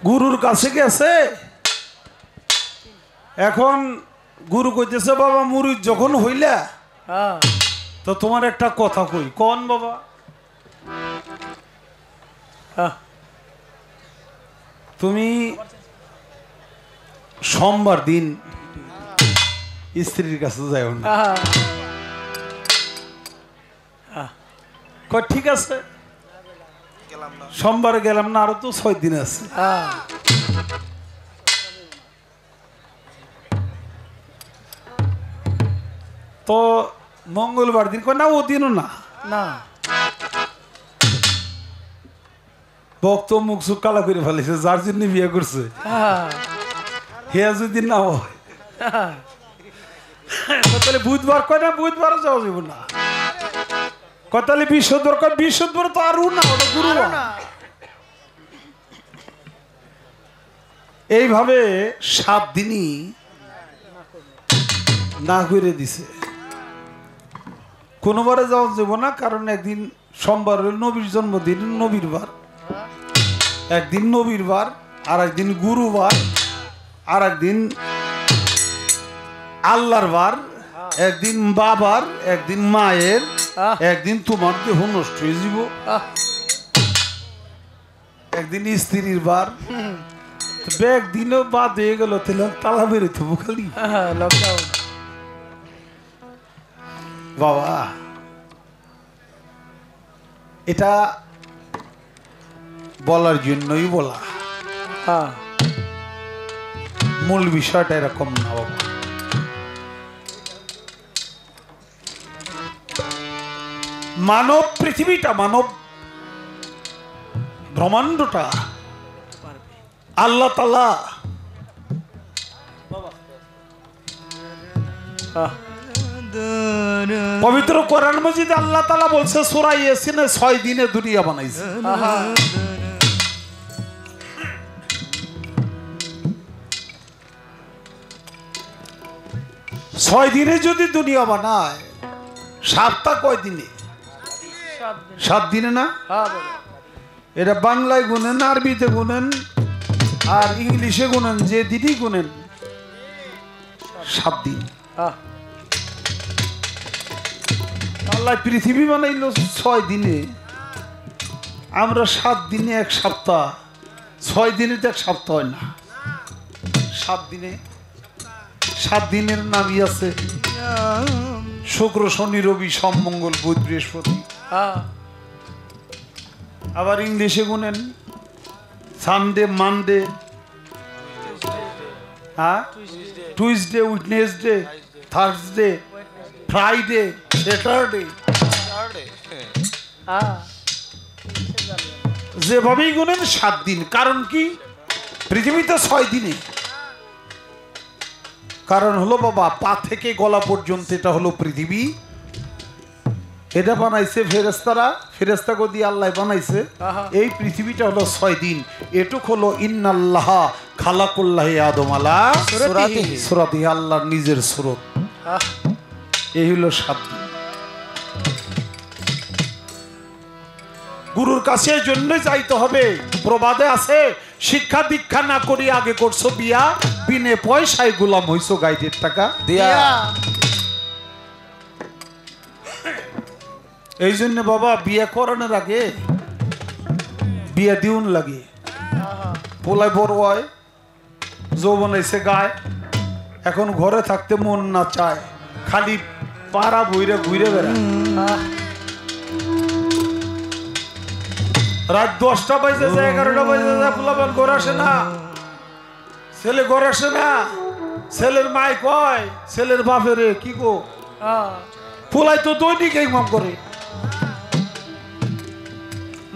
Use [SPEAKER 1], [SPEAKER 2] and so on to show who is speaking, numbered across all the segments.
[SPEAKER 1] গুরুর কাছে গেছে, এখন গুরু কইতেছে বাবা মুরিদ যখন হইলা তো তোমার একটা কথা কই। কোন বাবা? তুমি সোমবার দিন স্ত্রীর কাছে যাও না। কয় ঠিক আছে, সোমবারে গেলাম না, আরো তো 6 দিন আছে। তো মঙ্গলবার দিন কয় না, ও দিনও না
[SPEAKER 2] না
[SPEAKER 1] ভক্ত মুখ চুখ কালা করে ফেলেছে, যার জন্য বিয়ে করছে হেয়া যদি না হয় তাহলে বুধবার কয় না, বুধবার যাওয়া যাব না। কয় তাহলে বৃহস্পতিবার, কয় বৃহস্পতিবার তো আরও না, ওটা গুরুবার। এইভাবে 7 দিনই না করে দিছে। কোনোবারে যাওয়া যাব না, কারণ একদিন সোমবার নবীর জন্মদিন, নবীর বার, একদিন নবীর বার, আর একদিন গুরুবার, আর একদিন আল্লাহর বার, একদিন বাবার, একদিন মায়ের, একদিন তোমার দেহ নষ্ট হয়ে যাব, একদিন স্ত্রীর বার। একদিনও বাদ হয়ে গেল, তাহলে তালা বেরোতে খালি
[SPEAKER 2] লকডাউন।
[SPEAKER 1] বাবা এটা বলার জন্যই বলা, মূল বিষয়টা এরকম না বাবা। মানব পৃথিবীটা, মানব ব্রহ্মাণ্ডটা আল্লাহ তাআলা পবিত্র কোরআন মাজিদে আল্লাহ তাআলা বলছে সূরা ইয়াসিনে 6 দিনে দুনিয়া বানাইছে। 6 দিনে যদি দুনিয়া বানায়, সপ্তাহ কয় দিনে? 7 দিনে না? এটা বাংলায় গুনেন, আরবিতে গুনেন, আর ইংলিশে গুনেন, যে দিনই গুনেন 7 দিন। আল্লাহ পৃথিবী বানাইল 6 দিনে, আমরা 7 দিনে 1 সপ্তাহ, 6 দিনে তো 1 সপ্তাহ হয় না। 7 দিনে, 7 দিনের নামই আছে শুক্র, শনি, রবি, সোম, মঙ্গল, বুধ, বৃহস্পতি। আবার ইংলিশে গুনেন Sunday, Monday, Tuesday, Wednesday, Thursday, Friday, Saturday, যেভাবেই গুনেন 7 দিন। কারণ কি? পৃথিবীতে 6 দিনে। কারণ হলো বাবা, পা থেকে গলা পর্যন্ত এটা হলো পৃথিবী। এটা বানাইছে ফেরেশতারা, ফেরেশতাকে দিয়ে আল্লাহ বানাইছে। এই পৃথিবীটা হলো 6 দিন। এটুক হলো ইন্নাল্লাহ খালাকুল্লাহি আদম আলা সূরাতিহি, আল্লাহর নিজের সূরত। এই হলো 7 দিন। গুরুর কাছে জন্য যাইতে হবে। প্রবাদে আছে, শিক্ষা দীক্ষা না করি আগে করছো বিয়া, বিনে পয়সায় গোলাম হইছো গাইডের টাকা দিয়া। এই জন্য বাবা বিয়ে করানোর আগে বিয়ে দিউন লাগে। পোলায় বড় হয়, যৌবন এসে গায়, এখন ঘরে থাকতে মন না চায়, খালি পাড়া বইরে ঘুরে বেড়ায়। রাত 10টা বাজে যায়, 11টা বাজে যায়, পোলাপান ঘর আসে না, ছেলে ঘর আসে না। ছেলের মাই কয় ছেলের বাপেরে, কি গো পোলাই তো দৈনিক এই মাম করে,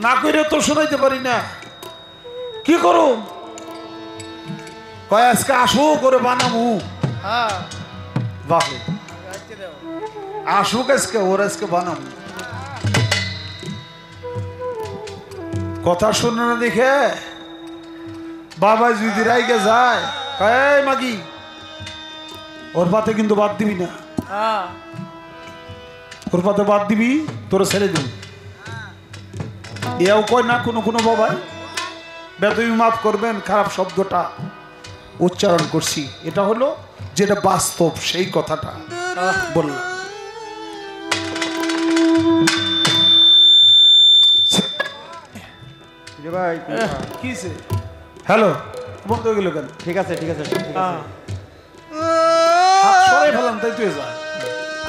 [SPEAKER 1] না করে তো শোনাইতে পারি না, কি করো? কয় আজকে আসো করে বানামু। বাপে আসুক আজকে, ওর আজকে বানামু। কথা শুনে না দেখে বাবা যদি রাইগে যায়, কয় মাগি ওর পাতে কিন্তু বাদ দিবি না, ওর পাতে বাদ দিবি, তোর ছেড়ে দিবি। এও কয় না কোনো কোনো বাবা, বেদবি মাফ করবেন, খারাপ শব্দটা উচ্চারণ করছি, এটা হলো যেটা বাস্তব সেই কথাটা বললাম।
[SPEAKER 2] ভাই
[SPEAKER 1] কিছে হ্যালো বন্ধ হয়ে গেল কেন?
[SPEAKER 2] ঠিক আছে ঠিক আছে ঠিক আছে
[SPEAKER 1] হাত সরাই ফেলাম তাই তুই যা।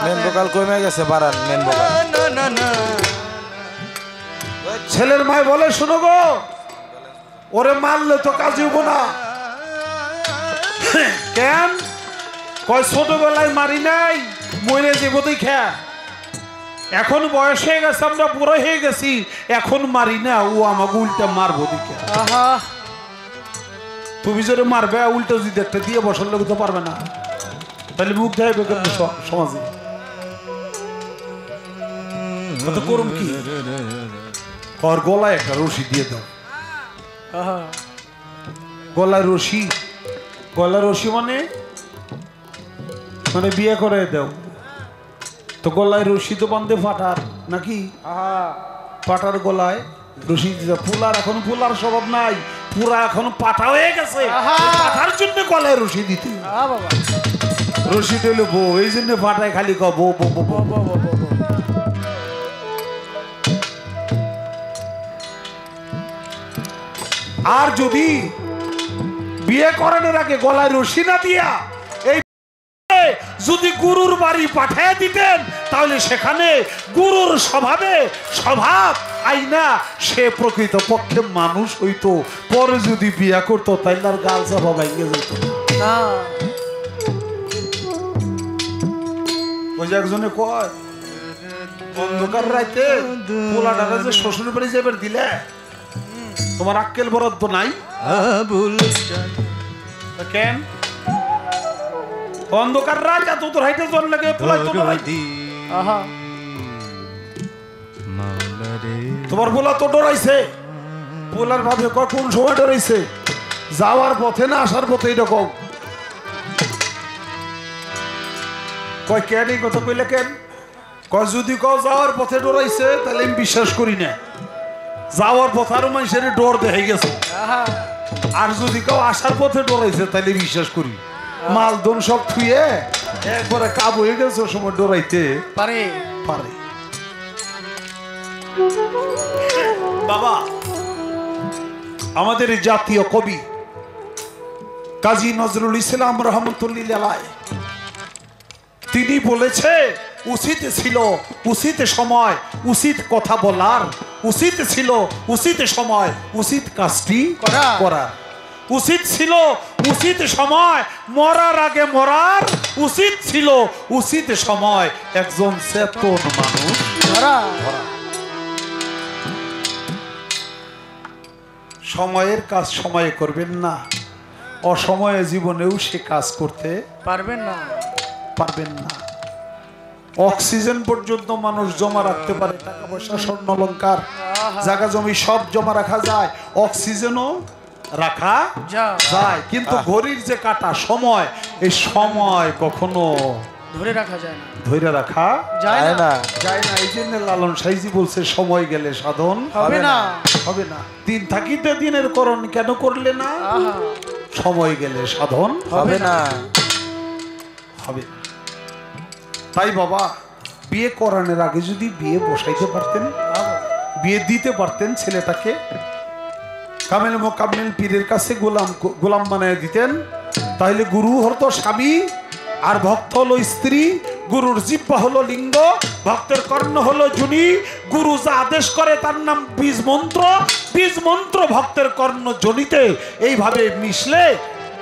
[SPEAKER 3] মেন ভোকাল কমে গেছে, বাড়ান মেন ভোকাল।
[SPEAKER 1] ছেলের মায় বলে শোনো গো, ওরে মারলে তো কাজ হইব না। কেন? কয় ছোটবেলায় মারি নাই, মরে যাবো দেখা। এখন বয়স হয়ে গেছে, আমরা বুড়ো হয়ে গেছি, এখন মারি না, ও আমাকে উল্টা মারবো দেখে। তুমি যদি মারবে উল্টা যদি একটা দিয়ে বসার লোক তো পারবে না, তাহলে মুখ দেয় সমাজে করুন কি? ওর গলায় একটা রশি দিয়ে দাও। গলায় রশি, গলায় রশি মানে মানে বিয়ে করে দাও তো। গলায় রশি তো বান্ধে ফাটার নাকি? পাটার গলায় রশি দিতে। ফুলার এখন ফুলার স্বভাব নাই, পুরা এখন পাটা হয়ে গেছে, পাঠার জন্য গলায় রশি দিতে। রশি দিল বউ, এই জন্য পাটায় খালি ক বউ বউ বউ বউ বউ বউ। আর যদি বিয়ে করানোর আগে গলায় রশি না দিয়া এই যদি গুরুর বাড়ি পাঠিয়ে দিতেন, তাহলে সেখানে গুরুর স্বভাবে স্বভাব আইনা সে প্রকৃত পক্ষে মানুষ হইতো। পরে যদি বিয়ে করতো তাইলে আর গাল চাপা ভাঙে যেত না। ওই যে একজনে কয় অন্ধকার রাইতে পোলাটারা যে শ্বশুর বাড়ি যাবার দিলে তোমার আক্কেল বরাদ্দ নাই? কেন অন্ধকার রাত এত তোর হাইটে জন লাগে তোমার পোলা তো ডরাইছে। পোলার ভাবে কোন সময় ডরাইছে? যাওয়ার পথে না আসার পথে এরকম কয়। কেন এই কথা কইলে কেন? কয় যদি কও যাওয়ার পথে ডরাইছে তাহলে আমি বিশ্বাস করি না। যাওয়ার পথে আরো মানুষের ডর দেখে গেছে। আর যদি কেউ আসার পথে ডরাইছে তাহলে বিশ্বাস করি। মালদন সব থুয়ে একবারে কাবু হয়ে গেছে, সময় ডরাইতে পারে পারে। বাবা আমাদের জাতীয় কবি কাজী নজরুল ইসলাম রহমতুল্লাহ আলাইহি তিনি বলেছে উচিত ছিল উচিত সময় উচিত কথা বলার, উচিত ছিল উচিত সময় উচিত কাজটি করার, উচিত ছিল উচিত সময় মরার আগে মরার, উচিত ছিল উচিত সময় একজন চেতন মানুষ ধরা। সময়ের কাজ সময়ে করবেন না, অসময়ে জীবনেও সে কাজ করতে পারবেন না পারবেন না। অক্সিজেন পর্যন্ত মানুষ জমা রাখতে পারে, টাকা পয়সা স্বর্ণ অলংকার জায়গা জমি সব জমা রাখা যায়, অক্সিজেনও রাখা যায়, কিন্তু ঘড়ির যে কাটা সময়, এই সময় কখনো ধরে রাখা যায় না, ধরে রাখা যায় না যায় না। এই জন্য লালন সাইজি বলছে সময় গেলে সাধন হবে না হবে না। দিন থাকিতে দিনের করণ কেন করলে না? সময় গেলে সাধন হবে না হবে। তাই বাবা বিয়ে করানোর আগে যদি বিয়ে বসাইতে পারতেন, বিয়ে দিতে পারতেন ছেলেটাকে, কামেল মোকাম্মেল পীরের কাছে গোলাম বানিয়ে দিতেন, তাহলে গুরু হতো স্বামী আর ভক্ত হলো স্ত্রী। গুরুর জিহ্বা হলো লিঙ্গ, ভক্তের কর্ণ হলো যোনি। গুরু যা আদেশ করে তার নাম বীজ মন্ত্র, বীজ মন্ত্র ভক্তের কর্ণ যোনিতে এইভাবে মিশলে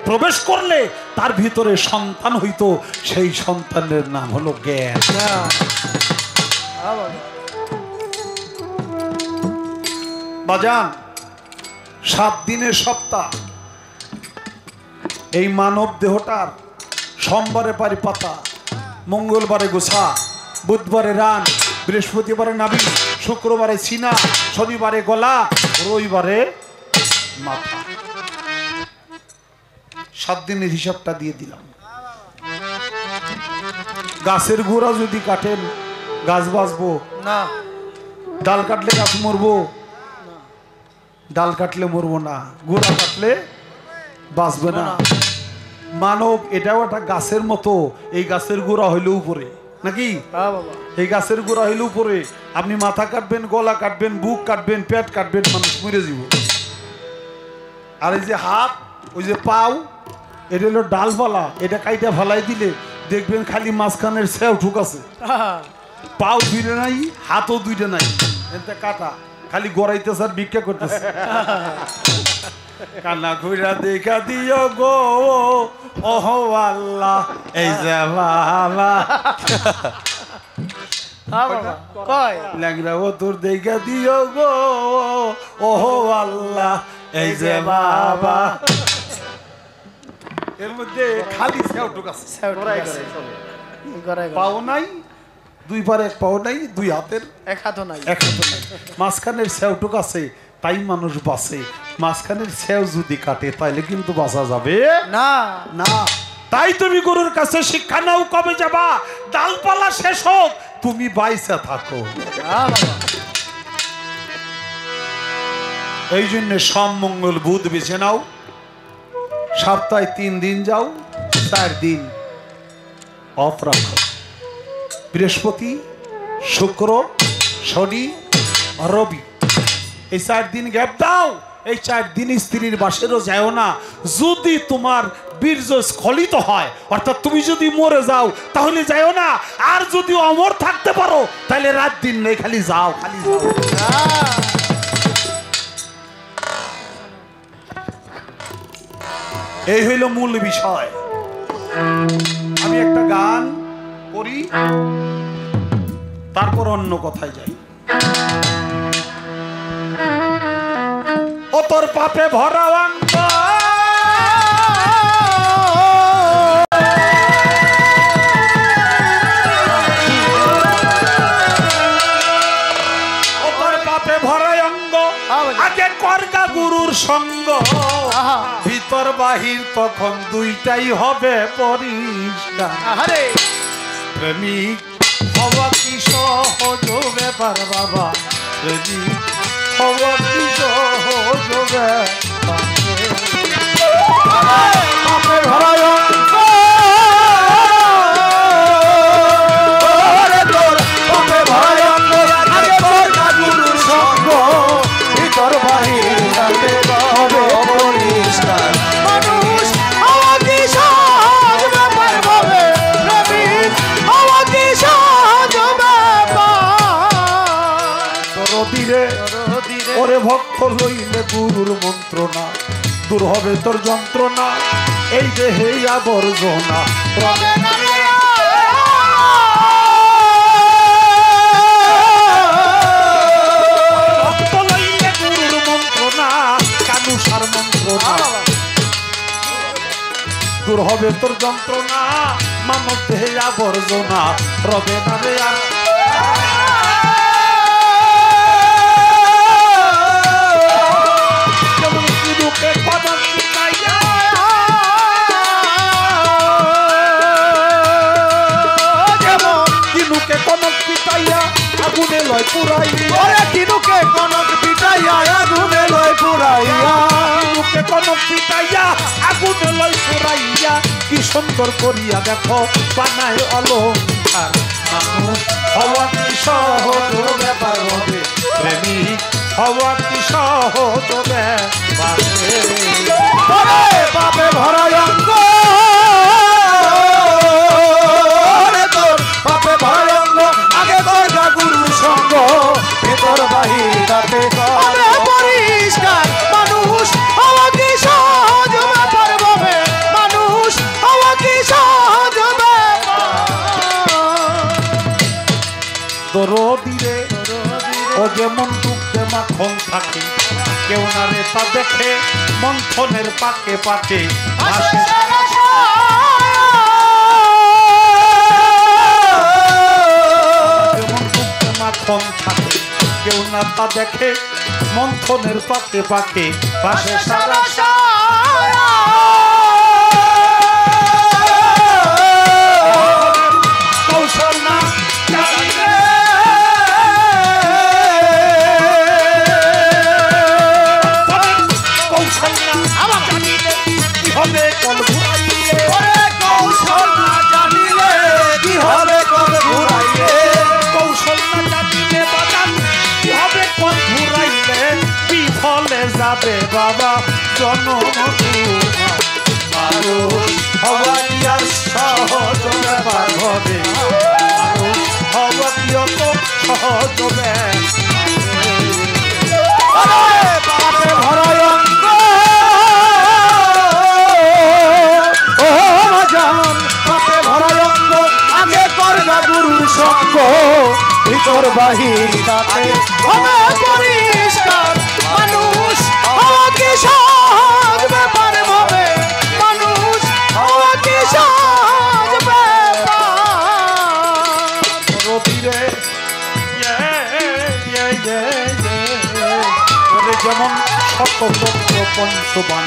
[SPEAKER 1] প্রবেশ করলে তার ভিতরে সন্তান হইতো, সেই সন্তানের নাম হলো জ্ঞান। বাজান 7 দিনের সপ্তাহ, এই মানব দেহটার সোমবারে পারি পাতা, মঙ্গলবারে গোছা, বুধবারে রান, বৃহস্পতিবারে নাভি, শুক্রবারে সিনা, শনিবারে গলা, রবিবারে মাথা। 7 দিনের হিসাবটা দিয়ে দিলাম। গাছের গোড়া যদি কাটেন গাছ বাঁচবো না, ডাল কাটলে গাছ মরবো, ডাল কাটলে মরবো না, গোড়া কাটলে বাঁচবে না। মানব এটাও একটা গাছের মতো, এই গাছের গোড়া হইলে উপরে নাকি, এই গাছের গোড়া হইলে উপরে। আপনি মাথা কাটবেন, গলা কাটবেন, বুক কাটবেন, পেট কাটবেন, মানুষ মরে যাব। আর এই যে হাত, ওই যে পাও, এটা হলো ডালপালা, এটা কাইটা ফালাই দিলে দেখবেন খালি মাঝখানের সেও ঠুক আছে। পাও দুইটা নাই, হাতও দুইটা নাই, এটা কাটা, খালি গড়াইতেছে আর ভিক্ষা করতেছে। কান্না কইরা দেখা দিও গো ওহ আল্লাহ, এই যে বাবা ল্যাংরা ও তোর দেখা দিও গো ওহ আল্লাহ, এই যে বাবা। এর মধ্যে খালি সেওটুক আছে, পাও নাই, দুই পারে এক পাও নাই, দুই হাতের এক হাতও নাই, এক হাতও নাই, মাঝখানের সেওটুক আছে, তাই মানুষ বাঁচে। মাঝখানের সেও যদি কাটে তাইলে কিন্তু বাঁচা যাবে না, না। তাই তুমি গুরুর কাছে শিক্ষা নাও, কবে যাবা ডালপালা শেষ হোক, তুমি বাইসা থাকো। এই জন্য সোম মঙ্গল বুধ বেছে নাও, সপ্তাহে 3 দিন যাও, 4 দিন অফ রাখো। বৃহস্পতি, শুক্র, শনি, রবি, এই 4 দিন গ্যাপ দাও। এই 4 দিন স্ত্রীর বাসেরও যাও না। যদি তোমার বীর্য স্খলিত হয়, অর্থাৎ তুমি যদি মরে যাও, তাহলে যাও না। আর যদি অমর থাকতে পারো, তাহলে রাত দিন নেই, খালি যাও, খালি যাও। এই হইল মূল বিষয়। আমি একটা গান করি, তারপর অন্য কথায় যাই। ও তোর পাপে ভরা অঙ্গ, ও তোর পাপে ভরা অঙ্গ, আগে করগা গুরুর সঙ্গ, ভিতর বাহির তখন দুইটাই হবে পরিষ্কার। প্রেমিক হওয়া কি সহজ ব্যাপার বাবা, প্রেমিক হওয়া কি সহজ ব্যাপার। ভিতর বাহির হবে পরিষ্কার। মানুষ হওয়া কি সহজ ব্যাপার ভাবে, প্রেমিক হওয়া কি সহজ ব্যাপার। ওরে ভক্ত লইলে গুরুর মন্ত্রণা, দূর হবে তোর যন্ত্রণা, এই দেহে আবর্জনা। ভক্ত লইলে গুরুর মন্ত্রণা, কানুসার মন্ত্রণা, দূর হবে তোর যন্ত্রণা, মানব দেহে আবর্জনা, রবে না রে আর। আগুনে লয় পুরাইয়া, কিনুকে কনক পিটাইয়া, আগুনে লয় পুরাইয়া, কিনুকে কনক পিটাইয়া, আগুনে লয় পুরাইয়া, কি সুন্দর করিয়া দেখো বানায় অলংকার। মানুষ হওয়া কি সহজ ব্যাপার হবে, প্রেমিক হওয়া কি সহজ ব্যাপার। পাপে ভরা অঙ্গ, পাপে ভরা অঙ্গ, আগে করগা গুরুর সঙ্গ, ভেতর বাহির তাতে হবে পরিষ্কার। মানুষ হওয়া কি সহজ ব্যাপার ভাবে, মানুষ হওয়া কি সহজ ব্যাপার। দরদিরে ও যেমন টুকতে মাখন থাকে, কেউ না রে তা দেখে মন্থনের পাকে পাকে মাখন থাকে, কেউ না তা দেখে মন্থনের পাকে পাকে পাশে সারা কৌশল না কল ঘুরাইলে
[SPEAKER 3] কৌশল না জানিলে কি হবে কল ঘুরাইলে
[SPEAKER 1] কৌশল না জানিলে বাজান কি হবে কল ঘুরাইলে বিফলে যাবে বাবা জনম
[SPEAKER 3] মানুষ হওয়া কি আর সহজ ব্যাপার হবে
[SPEAKER 1] হওয়া কি অত সহজ
[SPEAKER 3] পাপে ভরা অঙ্গ ও জান পাপে ভরা অঙ্গ আগে করগা গুরুর সঙ্গ ভিতর বাহির তাতে হবে পরিষ্কার মানুষ হওয়া কি সহজ ব্যাপার হবে মানুষ হওয়া কি সহজ ব্যাপার
[SPEAKER 1] রবিরে যেমন শতচক্র পঞ্চবান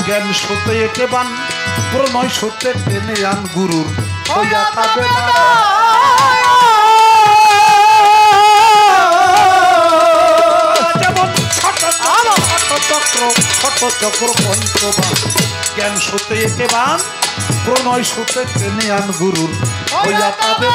[SPEAKER 1] জ্ঞান সত্যে একে বান প্রণয় সত্যে টেনে আন গুরুর হইয়া তাবে যেমন শতচক্র পঞ্চবান জ্ঞান সত্যে একে বান প্রণয় সত্যে টেনে আন গুরুর হইয়া তাবে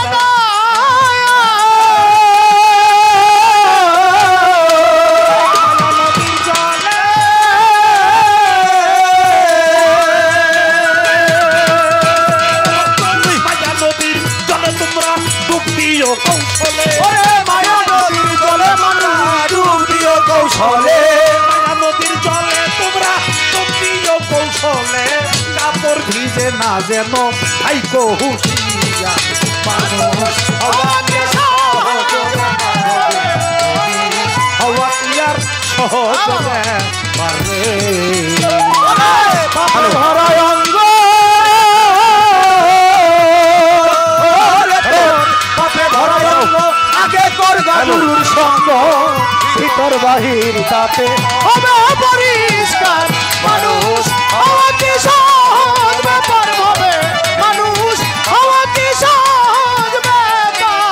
[SPEAKER 1] কৌশলে
[SPEAKER 3] মায়া নদীর জলে মানুষ ডুব দিও কৌশলে
[SPEAKER 1] মায়া নদীর জলে তোমরা ডুব দিও কৌশলে কাপড় ভিজে না যেন হাইকো হুশিয়া মানুষ হওয়া কি সহজ হওয়া কি আর সহজ পারে
[SPEAKER 3] ভরা অঙ্গ আগে করগা গুরুর সঙ্গ ভিতর বাহির তাতে হবে পরিষ্কার মানুষ হওয়া কি সহজ ব্যাপার হবে মানুষ হওয়া কি সহজ ব্যাপার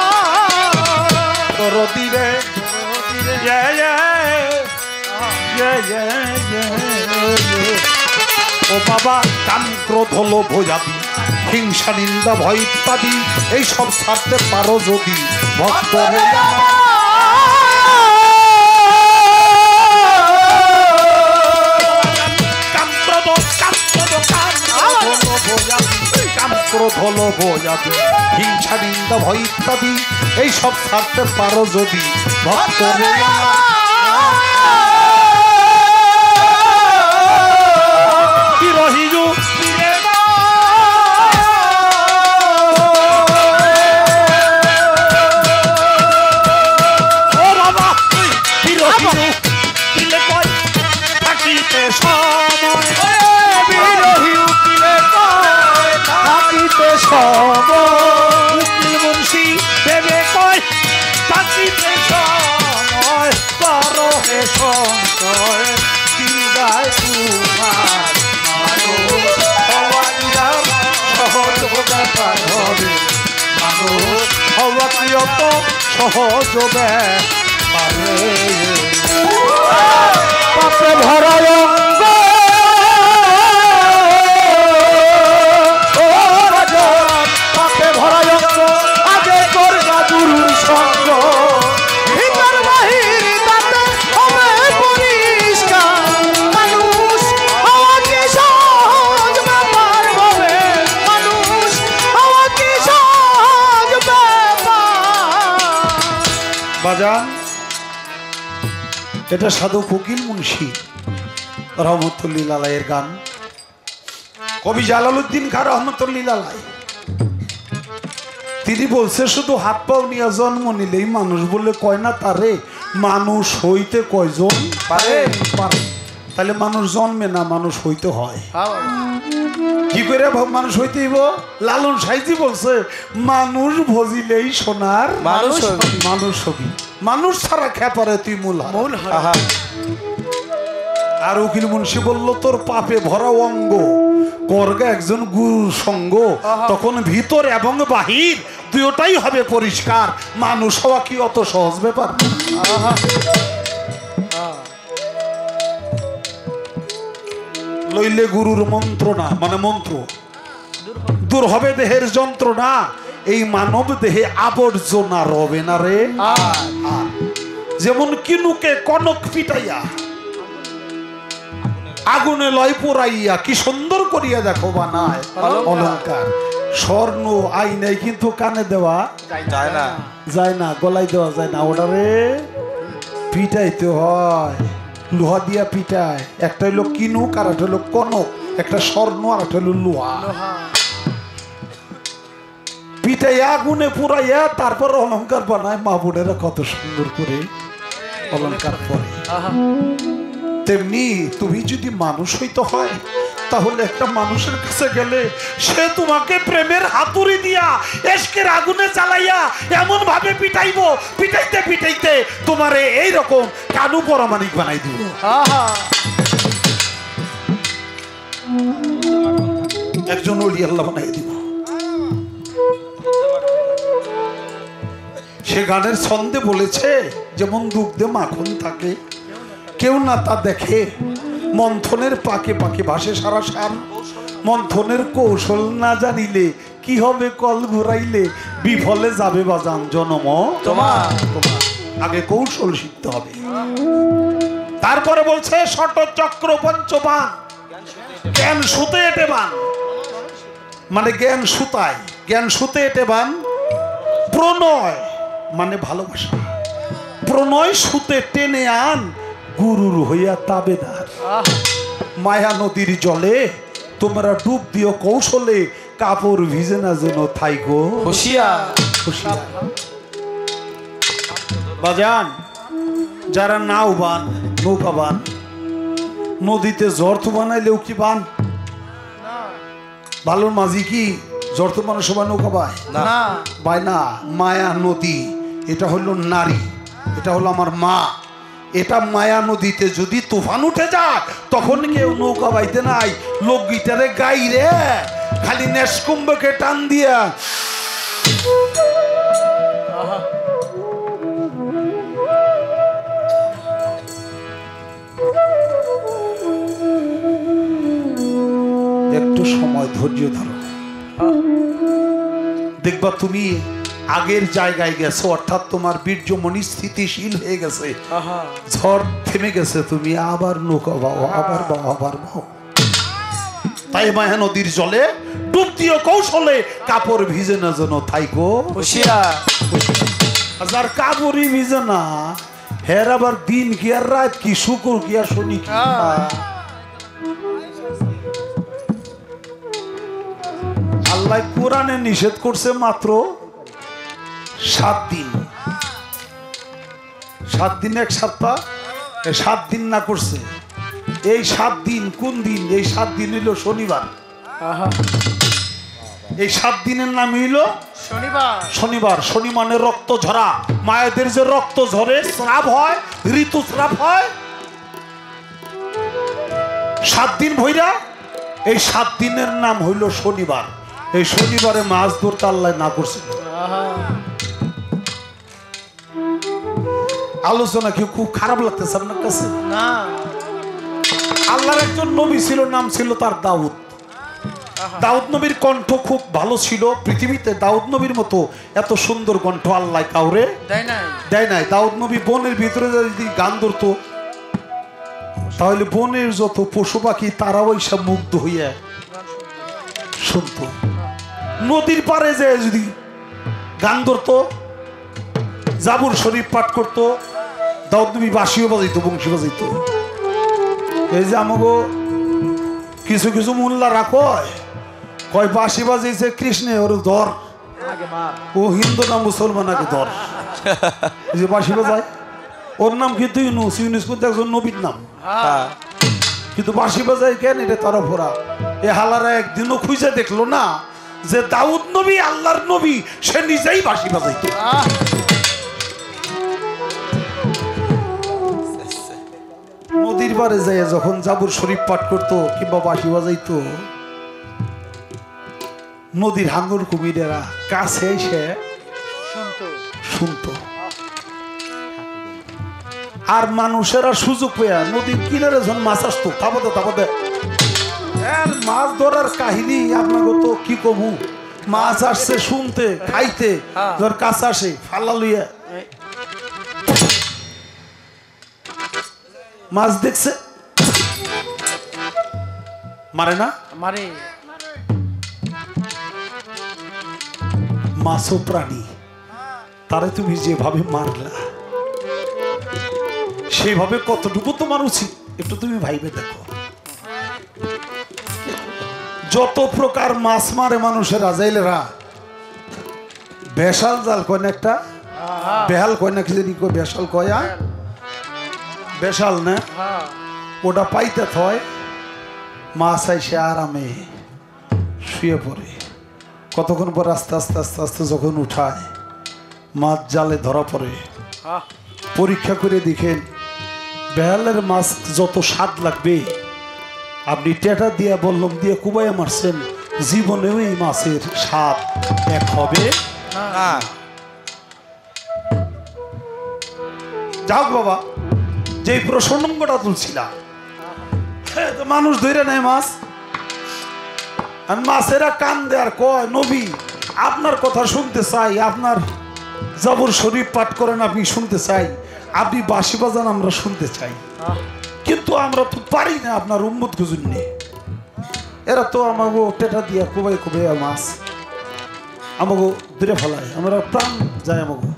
[SPEAKER 1] রতিরে ও বাবা কাম ক্রোধ হলো ভোজাবি হিংসা নিন্দা ভয় ইত্যাদি এই সব ছাড়তে পারো যদি ভক্ত কাম ক্রোধ হলো ভোজাবি হিংসা নিন্দা ভয় ইত্যাদি এই সব ছাড়তে পারো যদি ভক্ত রহিজু ও বাবা বিরোহী দিলে কয় থাকিতে সময়
[SPEAKER 3] বিরোহী উকিলে কয় থাকিতে সময়
[SPEAKER 1] উকিল মুন্সি দেবে কয় থাকিতে সময় করো হে সংশয় দিদায় তোমার মানুষ হওয়া সহজ ব্যাপার হবে মানুষ হওয়া কি অত সহজ ব্যাপারে
[SPEAKER 3] পাপে ভরা অঙ্গ ও রাজন পাপে ভরা অঙ্গ আগে করগা গুরুর সঙ্গ ভিতর বাহির তাতে হবে পরিষ্কার মানুষ হওয়া কি সহজ ব্যাপার হবে মানুষ হওয়া কি সহজ ব্যাপার
[SPEAKER 1] বাজান এটা সাধু কোকিল মুন্সি রহমতুল্লিল আলাইয়ের গান কবি জালালউদ্দিন খান রহমতুল্লিল আলাই তিনি বলছে শুধু হাত পাও নিয়ে জন্ম নিলেই মানুষ বলে কয় না তারে মানুষ হইতে কয়জন পারে পারে তাহলে মানুষ জন্মে না মানুষ হইতে হয় কি করে মানুষ হইতেইব লালন সাইজি বলছে মানুষ ভজিলেই সোনার
[SPEAKER 3] মানুষ
[SPEAKER 1] মানুষ হবি মানুষ ছাড়া খেপারে তুই মূল
[SPEAKER 3] আহা
[SPEAKER 1] আর উকিল মুন্সি বলল তোর পাপে ভরা অঙ্গ করগা একজন গুরুর সঙ্গ তখন ভিতর এবং বাহির দুটোটাই হবে পরিষ্কার মানুষ হওয়া কি অত সহজ ব্যাপার লইলে গুরুর মন্ত্রণা মানে মন্ত্র দূর হবে দেহের যন্ত্রণা এই মানব দেহে আবর্জনা রবে না রে আর যেমন কিনুকে কনক পিটাইয়া আগুনে লয় পোড়াইয়া কি সুন্দর করিয়া দেখো বানায় অলংকার স্বর্ণ আইনাই কিন্তু কানে দেওয়া যায় না গলায় দেওয়া যায় না ওটারে পিটাইতে হয় লোহা দিয়া পিটায় একটা হইলো কিনুক আর একটা হইলো কনক একটা স্বর্ণ আর একটা হইলো লোহা পিটাইয়া আগুনে পুরাইয়া তারপর অলংকার বানায় মা বোনেরা কত সুন্দর করে অলংকার পরে তেমনি তুমি যদি মানুষ হইতে হয় তাহলে একটা মানুষের কাছে গেলে সে তোমাকে প্রেমের হাতুড়ি দিয়া এশকের আগুনে জ্বালাইয়া এমন ভাবে পিটাইবো পিটাইতে পিটাইতে তোমারে এইরকম কানু পরামানিক বানাই দিব একজন ওলি আল্লাহ বানাই দিব সে গানের ছন্দে বলেছে যেমন দুগ্ধে মাখন থাকে কেউ না তা দেখে মন্থনের পাকে পাকে ভাসে সারা সার মন্থনের কৌশল না জানিলে কি হবে কল ঘুরাইলে বিফলে যাবে বাজান জনম তোমার আগে কৌশল শিখতে হবে তারপরে বলছে শট চক্র পঞ্চবান জ্ঞান সুতে এটে বান মানে জ্ঞান সুতায় জ্ঞান সুতে এটে বান প্রণয় মানে ভালোবাসা প্রণয় সুতে টেনে আন গুরুর হইয়া তাবেদার মায়া নদীর জলে তোমরা ডুব দিও কৌশলে কাপড় ভিজে না যেন থাই গো বাজান যারা নাও বান নৌকা বান নদীতে জর্থ বানাইলেও কি বান ভালোর মাঝি কি জর্থ বানার সবাই নৌকা বায় না মায়া নদী এটা হলো নারী এটা হলো আমার মা এটা মায়া নদীতে যদি তুফান উঠে যায় তখন কেউ নৌকা বাইতে নাই লোক গিটারে গাই রে খালি নেশকুম্ভকে টান দিয়া একটু সময় ধৈর্য ধরো দেখবা তুমি আগের জায়গায় গেছো অর্থাৎ তোমার বীর্যমণি স্থিতিশীল হয়ে গেছে ঝড় থেমে গেছে তুমি আবার নৌকা বাও আবার বাও তাই মায়া নদীর জলে ডুব দিও কৌশলে কাপড় ভিজে না যেন থাইকো যার কাপড়ই ভিজে না হের আবার দিন কি আর রাত কি শুকুর কি আর শনি কি আল্লাহ কোরআনে নিষেধ করছে মাত্র 7 দিন 7 দিন এক সপ্তাহ 7 দিন না করছে এই 7 দিন কোন দিন এই 7 দিন হইল শনিবার এই 7 দিনের নাম হইল শনিবার শনি মানে রক্ত ঝরা মায়েদের যে রক্ত ঝরে স্রাব হয় ঋতুস্রাব হয় 7 দিন ভইরা এই 7 দিনের নাম হইল শনিবার এই শনিবারে মাছ ধরতে আল্লাহ না করছে আলোচনা কি খুব খারাপ লাগতেছে আপনার কাছে না আল্লাহর একজন নবী ছিল নাম ছিল তার দাউদ দাউদ নবীর কণ্ঠ খুব ভালো ছিল পৃথিবীতে দাউদ নবীর মতো এত সুন্দর কণ্ঠ আল্লাহ কাউরে দেয় নাই দাউদ নবী বনের ভিতরে যদি গান ধরতো তাহলে বনের যত পশু পাখি তারাও এইসব মুগ্ধ হইয়া শুনতো নদীর পারে যে যদি গান ধরতো জাবুর শরীফ পাঠ করতো দাউদ নবী বাঁশিও বাজাইতো বংশী বাজাইতো এই যে আমাকে কিছু কিছু মোল্লা রাখো কয় বাঁশি বাজাইছে কৃষ্ণে ওর ধর ও হিন্দু না মুসলমান আগে ধর এই যে বাঁশি বাজায় ওর নাম কিন্তু ইউনুস ইউনুস কিন্তু একজন নবীর নাম কিন্তু বাঁশি বাজায় কেন এটা তারা ভরা এ হালারা একদিনও খুঁজে দেখলো না যে দাউদ নবী আল্লাহর নবী সে নিজেই বাঁশি বাজাইতো নদীর পারে যায় যখন জাবুর শরীফ পাঠ করতো কিংবা বাঁশি বাজাইতো নদীর হাঙ্গর কুমিরেরা কাছে এসে শুনতো আর মানুষেরা সুযোগ পেয়া নদীর কিনারে যখন মাছ আসতো তাপতে মাছ ধরার কাহিনী আপনাকে তো কি কবু মাছ আসছে শুনতে খাইতে ধর কাছে আসে ফালা লইয়া মাছ দেখছে মারে না
[SPEAKER 3] মারে
[SPEAKER 1] মাছও প্রাণী তারে তুমি যেভাবে মারলা সেভাবে কতটুকু তোমার উচিত একটু তুমি ভাইবে দেখো যত প্রকার মাছ মারে মানুষের আজাইলেরা বেশাল জাল কয় না একটা বেহাল কয় না কি জানি কয় বেশাল কয়া বেশাল না ওটা পাইতে হয় মাছ আইসে আরামে শুয়ে পড়ে কতক্ষণ পর আস্তে আস্তে আস্তে আস্তে যখন উঠায় মাছ জালে ধরা পড়ে পরীক্ষা করে দেখেন বেহালের মাছ যত স্বাদ লাগবে আপনি টেটা দিয়ে বললাম দিয়ে কুবাইয়া মারছেন জীবনেও এই মাছের স্বাদ এক হবে
[SPEAKER 3] না
[SPEAKER 1] যাক বাবা যে প্রসঙ্গটা তুলছিলাম তো মানুষ ধরে নেয় মাছ আর মাছেরা কান দেয়ার কয় নবী আপনার কথা শুনতে চাই আপনার জাবর শরীফ পাঠ করেন আপনি শুনতে চাই আপনি বাঁশি বাজান আমরা শুনতে চাই কিন্তু আমরা তো পারি না আপনার উম্মত গুজুন নেই এরা তো আমাকে টেটা দিয়া কুবাই কুবাই মাছ আমাকে দূরে ফেলায় আমরা প্রাণ যায় আমাকে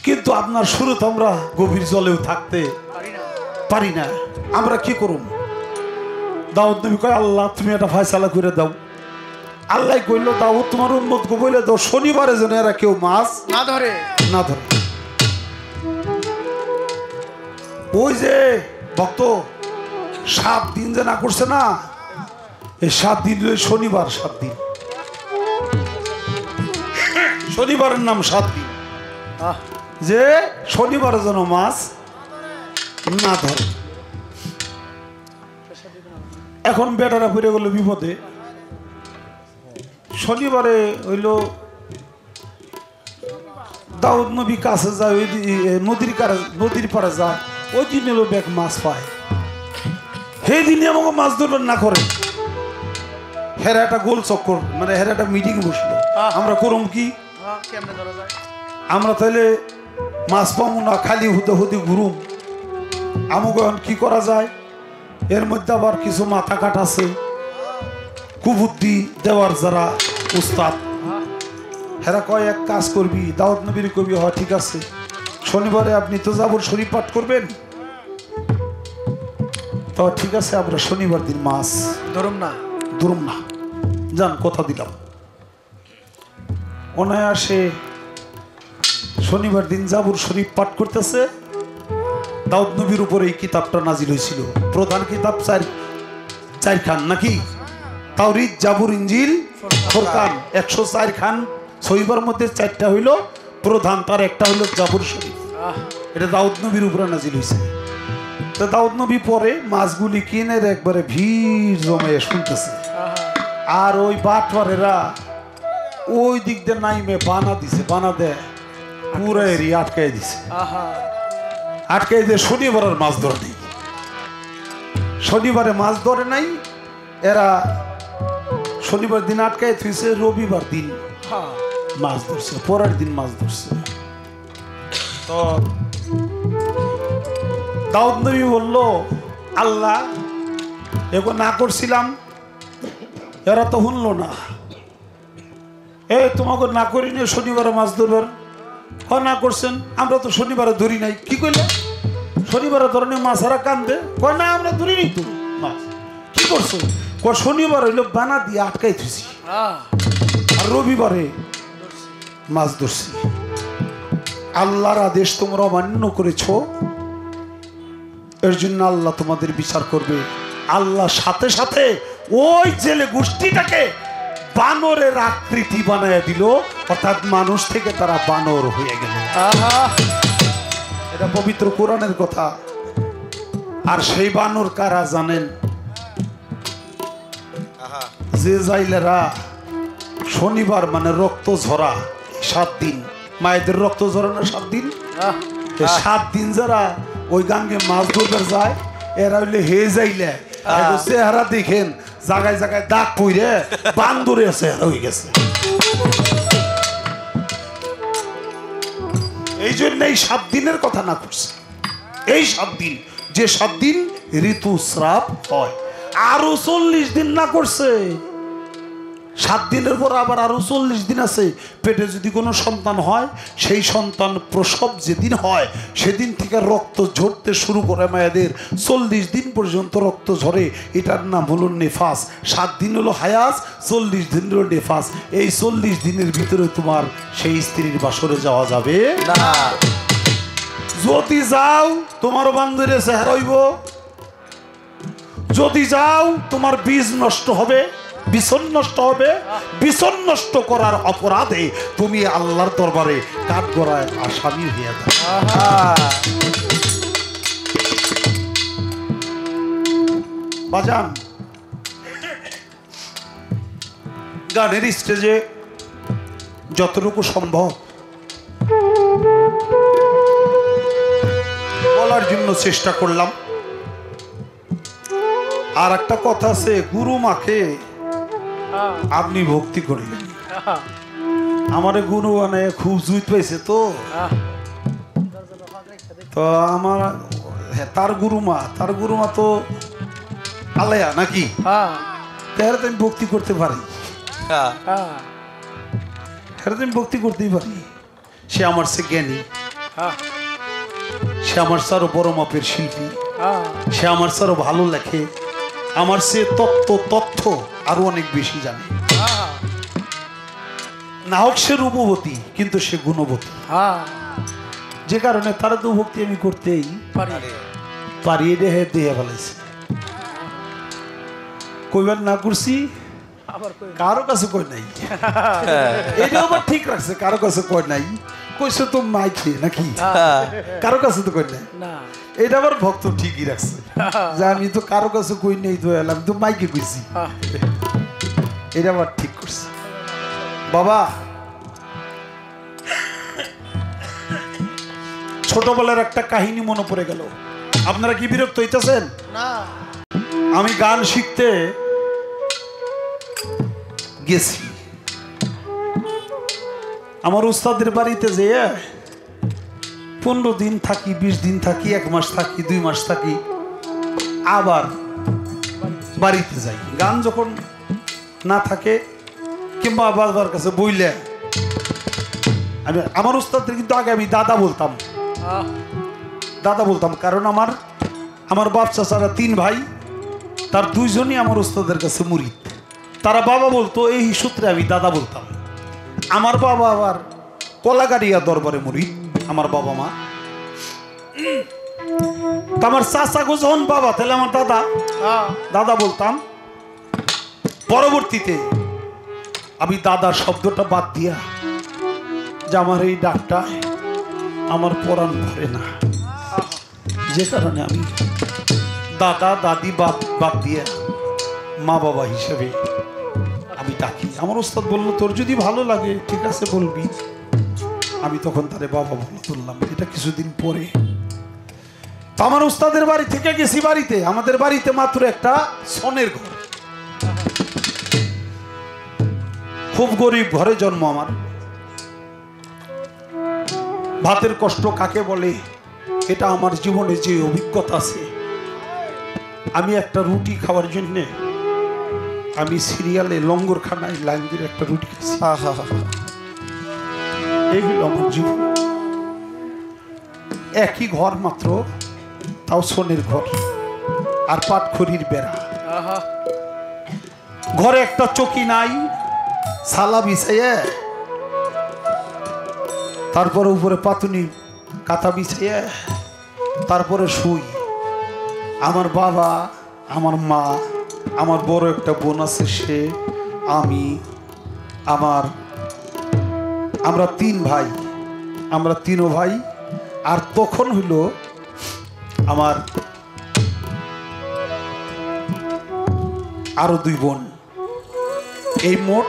[SPEAKER 1] কিন্তু আপনার শুরু তো আমরা গভীর জলেও থাকতে পারি না আমরা কি করুম দাউদ নবী কয় আল্লাহ তুমি এটা ফয়সালা করে দাও আল্লাহ কইল দাউদ তোমার উম্মত কো বলে দাও শনিবারে যেন এরা কেউ মাছ
[SPEAKER 3] না ধরে
[SPEAKER 1] ওই যে ভক্ত 7 দিন যে না করছে না এই 7 দিন শনিবার 7 দিন শনিবারের নাম 7 দিন যে শনিবারে যেন মাছ না ধরে এখন বেটারা ফিরে গেল বিপদে শনিবারে হইল দাউদ নবী কাছে যায় ওই নদীর পাড়ে যায় ওই দিন এলো ব্যাগ মাছ পায় সেই দিনে আমাকে মাছ ধরবেন না করে হেরা একটা গোল চক্কর মানে হেরা একটা মিটিং বসলো আমরা করুম কি আমরা তাহলে মাছ পাবো না খালি হুদে হুদি ঘুরুম আমাকে এখন কি করা যায় এর মধ্যে আবার কিছু মাথা কাট আছে কুবুদ্ধি দেওয়ার যারা উস্তাদ হেরা কয় এক কাজ করবি দাউদ নবীর কবি হয় ঠিক আছে শনিবারে আপনি তো জাবর শরীফ পাঠ করবেন তো ঠিক আছে আমরা শনিবার দিন মাছ ধরুম না যান কথা দিলাম অনায়াসে শনিবার দিন জাবর শরীফ পাঠ করতেছে দাউদ নবীর উপরে এই কিতাবটা নাজিল হয়েছিল প্রধান কিতাব চার খান নাকি তাওরীত জাবুর ইনজিল ফুরকান 104 খান সহিবার মধ্যে 4টা হইল প্রধান তার একটা হইল জাবুর শরীফ এটা দাউদ নবীর উপরে নাজিল হয়েছে তো দাউদ নবী পরে মাছগুলি কিনে একবারে ভিড় জমে শুনতেছে আর ওই বাটওয়ারেরা ওই দিক দিয়ে নাইমে বানা দেয় পুরো এরিয়া আটকাই দিয়ে শনিবারের মাছ ধরে নেই শনিবারে মাছ ধরে নাই এরা শনিবার দিন আটকায় থুইছে রবিবার দিন মাছ ধরছে পরের দিন মাছ ধরছে তো দাউদ নবী বলল আল্লাহ এগো না করছিলাম এরা তো শুনলো না তোমাকে না করি না শনিবারে মাছ ধরবার না করছেন আমরা তো শনিবারে ধরি নাই কি কইলে শনিবারে ধরনের মাছ হারা কান্দে কয় না আমরা ধরি নি তো মাছ কি করছো শনিবার হইলো বানা দিয়ে আটকাই থুছি আর রবিবারে মাছ ধরছি আল্লাহর আদেশ তোমরা অমান্য করেছ এর জন্য আল্লাহ তোমাদের বিচার করবে আল্লাহ সাথে সাথে ওই জেলে গোষ্ঠীটাকে বানরের আকৃতি বানায় দিল অর্থাৎ মানুষ থেকে তারা বানর হয়ে গেল এটা পবিত্র কোরআনের কথা আর সেই বানর কারা জানেন যে জাইলেরা শনিবার মানে রক্ত ঝরা 7 দিন মায়েদের রক্ত ঝরা না 7 দিন 7 দিন যারা ওই গাঙ্গে মাছ ধরতে যায় এরা হইলে হে যাইলে চেহারা দেখেন জায়গায় জায়গায় দাগ পইরে বান্দরে আছে হয়ে গেছে। এই জন্য এই 7 দিনের কথা না করছে। এই 7 দিন, যে 7 দিন ঋতুস্রাব হয়, আরো 40 দিন না করছে। 7 দিনের পর আবার আরো 40 দিন আছে। পেটে যদি কোনো সন্তান হয়, সেই সন্তান প্রসব যেদিন হয় সেদিন থেকে রক্ত ঝরতে শুরু করে মায়েদের। 40 দিন পর্যন্ত রক্ত ঝরে, এটার নাম হলো নেফাস। 7 দিন হলো হায়াজ, 40 দিন হলো নেফাস। এই 40 দিনের ভিতরে তোমার সেই স্ত্রীর বাসরে যাওয়া যাবে
[SPEAKER 3] না।
[SPEAKER 1] যদি যাও তোমার বান্ধবীর চেহারা হইব, যদি যাও তোমার বীজ নষ্ট হবে, বিছন নষ্ট হবে। বিছন নষ্ট করার অপরাধে তুমি আল্লাহর দরবারে কাঠগড়ায় আসামি হয়ে যাবে। বাজান, গানের স্টেজে যতটুকু সম্ভব বলার জন্য চেষ্টা করলাম। আর একটা কথা আছে, গুরু মাকে আপনি ভক্তি করলেন। আমার গুরু মানে খুব জুইত পাইছে তো আমার তার গুরুমা তো আলেয়া নাকি, তাহলে তো আমি ভক্তি করতে পারি, আমি ভক্তি করতেই পারি। সে আমার সে জ্ঞানী, সে আমার সারও বড় মাপের শিল্পী, সে আমার সারও ভালো লেখে, আমার সে তথ্য আরো অনেক বেশি জানে। না হোক সে রূপবতী, কিন্তু সে গুণবতী, যে কারণে তার তো ভক্তি আমি করতেই পারি। দেহে দেহে ফেলেছি, কইবার না করছি, কারো কাছে কই নাই। এটা আবার ঠিক রাখছে, কারো কাছে কই নাই। কইছে তো মাইকে নাকি, কারো কাছে তো কই নাই। এটা আবার ভক্ত ঠিকই রাখছে যে আমি তো কারো কাছে কই নেই, তো এলাম তো মাইকে কইছি। এটা আবার ঠিক করছে। বাবা, ছোটবেলার একটা কাহিনী মনে পড়ে গেল। আপনারা কি বিরক্ত হইতেছেন?
[SPEAKER 3] না।
[SPEAKER 1] আমি গান শিখতে গেছি, আমার উস্তাদের বাড়িতে যেয়ে 15 দিন থাকি, 20 দিন থাকি, 1 মাস থাকি, 2 মাস থাকি, আবার বাড়িতে যাই। গান যখন না থাকে কিংবা বাবার কাছে বইলে আমি আমার উস্তাদের কিন্তু আগে আমি দাদা বলতাম, কারণ আমার বাপ চাচারা 3 ভাই, তার 2 জনই আমার উস্তাদের কাছে মুরিদ। তারা বাবা বলতো, এই সূত্রে আমি দাদা বলতাম। আমার বাবা আবার কলাগাড়িয়া দরবারে মুরিদ, আমার বাবা মা। তো আমার চাচা গো যখন বাবা, তাহলে আমার দাদা বলতাম। পরবর্তীতে আমি দাদার শব্দটা বাদ দিয়া, যে আমার এই ডাকটা আমার পরাণ ভরে না, যে কারণে আমি দাদা দাদি বাদ দিয়া মা বাবা হিসেবে আমি ডাকি। আমার ওস্তাদ বললো, তোর যদি ভালো লাগে ঠিক আছে বলবি। আমি তখন তারে বাবা বলে তুললাম। এটা কিছুদিন পরে তো আমার ওস্তাদের বাড়ি থেকে গেছি বাড়িতে। আমাদের বাড়িতে মাত্র একটা সনের ঘর, খুব গরিব ঘরে জন্ম আমার। ভাতের কষ্ট কাকে বলে, এটা আমার জীবনে যে অভিজ্ঞতা আছে। আমি একটা রুটি খাওয়ার জন্য আমি সিরিয়ালে লঙ্গরখানায় লাইন দিয়ে একটা রুটি খেয়েছি। এই হলো আমার জীবন। একই ঘর মাত্র, তাও সোনের ঘর আর পাটখড়ির বেড়া। ঘরে একটা চকি নাই, সালা বিছাইয়ে, তারপরে উপরে পাতুনি কাঁথা বিছাইয়ে, তারপরে শুই। আমার বাবা, আমার মা, আমার বড় একটা বোন আছে, সে, আমি, আমরা 3 ভাই, আমরা 3 ভাই। আর তখন হইল আমার আরো 2 বোন। এই মোট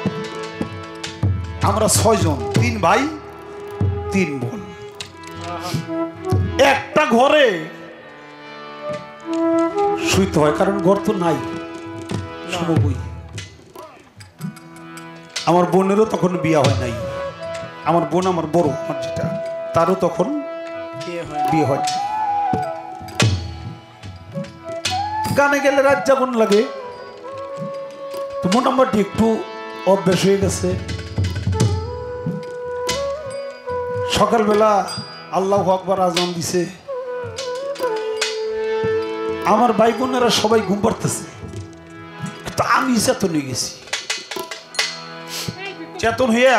[SPEAKER 1] আমরা 6 জন, 3 ভাই 3 বোন। একটা ঘরে শুইতে হয়, কারণ ঘর তো নাই, 91। আমার বোনেরও তখন বিয়ে হয় নাই। আমার বোন আমার বড়, আমার যেটা, তারও তখন বিয়ে হয়। গানে গেলে রাত যেমন লাগে, তো মোটামুটি একটু অভ্যাস হয়ে গেছে। সকালবেলা আল্লাহু আকবার আজান দিছে, আমার ভাই বোনেরা সবাই ঘুম পাড়তেছে, কিন্তু আমি চেতন হয়ে গেছি। চেতন হইয়া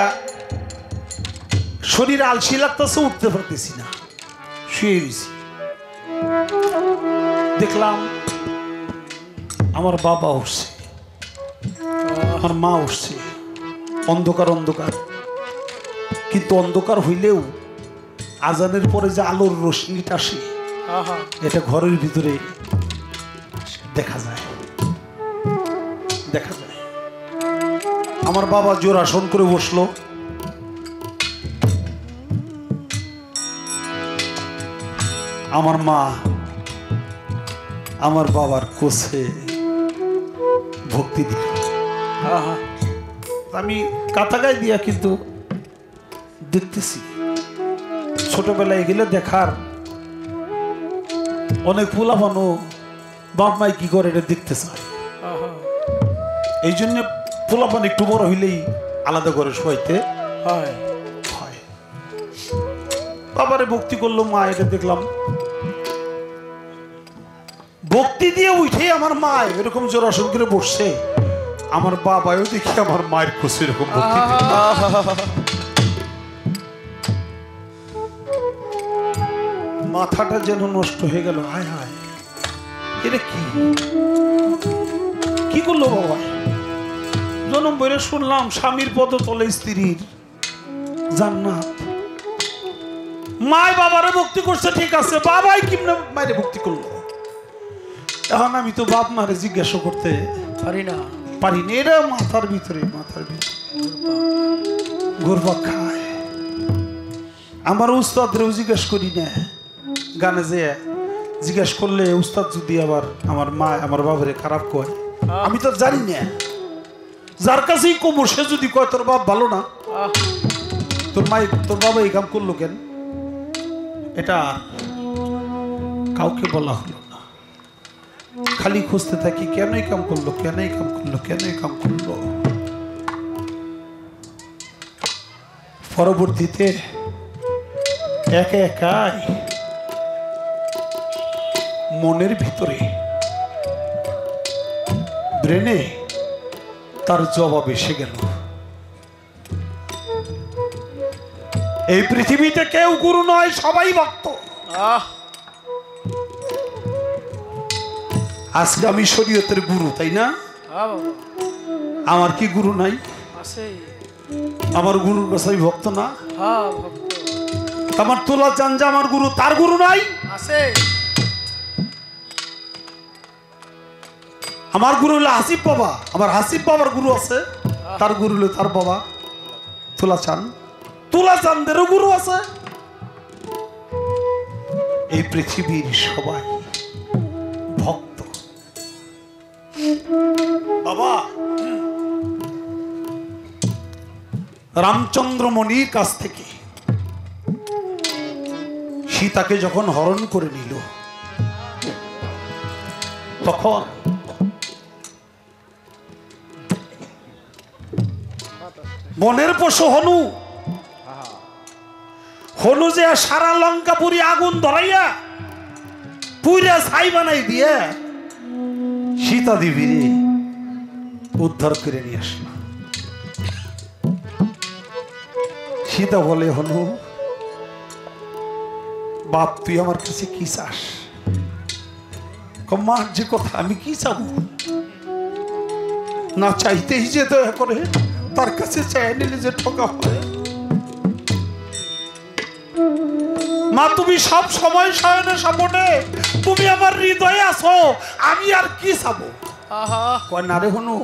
[SPEAKER 1] শরীর আলসি লাগতেছে, উঠতে পারতেছি না, শুয়ে গেছি। দেখলাম আমার বাবা উঠছে, আমার মা উঠছে। অন্ধকার অন্ধকার, কিন্তু অন্ধকার হইলেও আজানের পরে যে আলোর রশ্মিটা আসে, এটা ঘরের ভিতরে দেখা যায়, দেখা যায়। আমার বাবা জোর আসন করে বসলো, আমার মা আমার বাবার কোছে ভক্তি দিল। আমি কাতা গায়ে দিয়া কিন্তু দেখতেছি, ছোটবেলায় গেলে দেখার অনেক পোলাপানো বাপ মাই কি করে এটা দেখতে চায়। এই জন্য পোলাপান একটু বড় হইলেই আলাদা করে শোয়াইতে হয়। বাবারে ভক্তি করলো, মা এটা দেখলাম। ভক্তি দিয়ে উঠে আমার মা এরকম জোর আসন করে বসছে, আমার বাবাও দেখি আমার মায়ের খুশি এরকম ভক্তি। মাথাটা যেন নষ্ট হয়ে গেল। হায় হায়, এটা কি করলো বাবা? জনম বইরে শুনলাম স্বামীর পদতলে স্ত্রীর জান্নাত। মায় বাবারে ভক্তি করছে, ঠিক আছে, বাবাই কিমনে মায়ের ভক্তি করলো? এখন আমি তো বাপ মারে জিজ্ঞাসা করতে পারি না। এটা মাথার ভিতরে ঘুরপাক খায়। আমার উস্তাদরেও জিজ্ঞেস করি না, গানে যে জিজ্ঞেস করলে উস্তাদ যদি আবার আমার মা আমার বাবারে খারাপ কয়, আমি তো জানি না। যার কাছেই কমো সে যদি কয় তোর বাপ ভালো না, তোর বাবা এই কাম করলো কেন, এটা কাউকে বলা হলো না। খালি খুঁজতে থাকি, কেন এই কাম করলো, কেন এই কাম করলো, কেন এই কাম করলো। পরবর্তীতে একা একাই মনের ভিতরে ব্রেনে তার জবাব এসে গেল। এই পৃথিবীতে কেউ গুরু নয়, সবাই ভক্ত। আজকে আমি শরীয়তের গুরু, তাই না? আমার কি গুরু নাই? আমার গুরুর কাছে আমি ভক্ত না? আমার তোলা চান যে আমার গুরু, তার গুরু নাই? আমার গুরু হলো হাসিব বাবা, আমার হাসিব বাবার গুরু আছে, তার গুরু হলো তার বাবা তোলা চাঁদেরও গুরু আছে। এই পৃথিবীর সবাই ভক্ত। বাবা রামচন্দ্র মণির কাছ থেকে সীতাকে যখন হরণ করে নিল, তখন বনের পশু হনু যে সারা লঙ্কা পুরি আগুন ধরাইয়া পুরা ছাই বানাই দিয়ে সীতা দেবীর উদ্ধার করে নিয়ে আসলো। সীতা বলে, হনু বাপ তুই আমার কাছে কি চাস? মার যে কথা, আমি কি চাবো? না চাইতেই যে দয়া করে তার কাছে চাই নিলে যে ঠকা হয়। মা তুমি সব সময় শয়নে সাপটে, তুমি আমার হৃদয়ে আছো, আমি আর কি চাবো? কয় না রে হনু,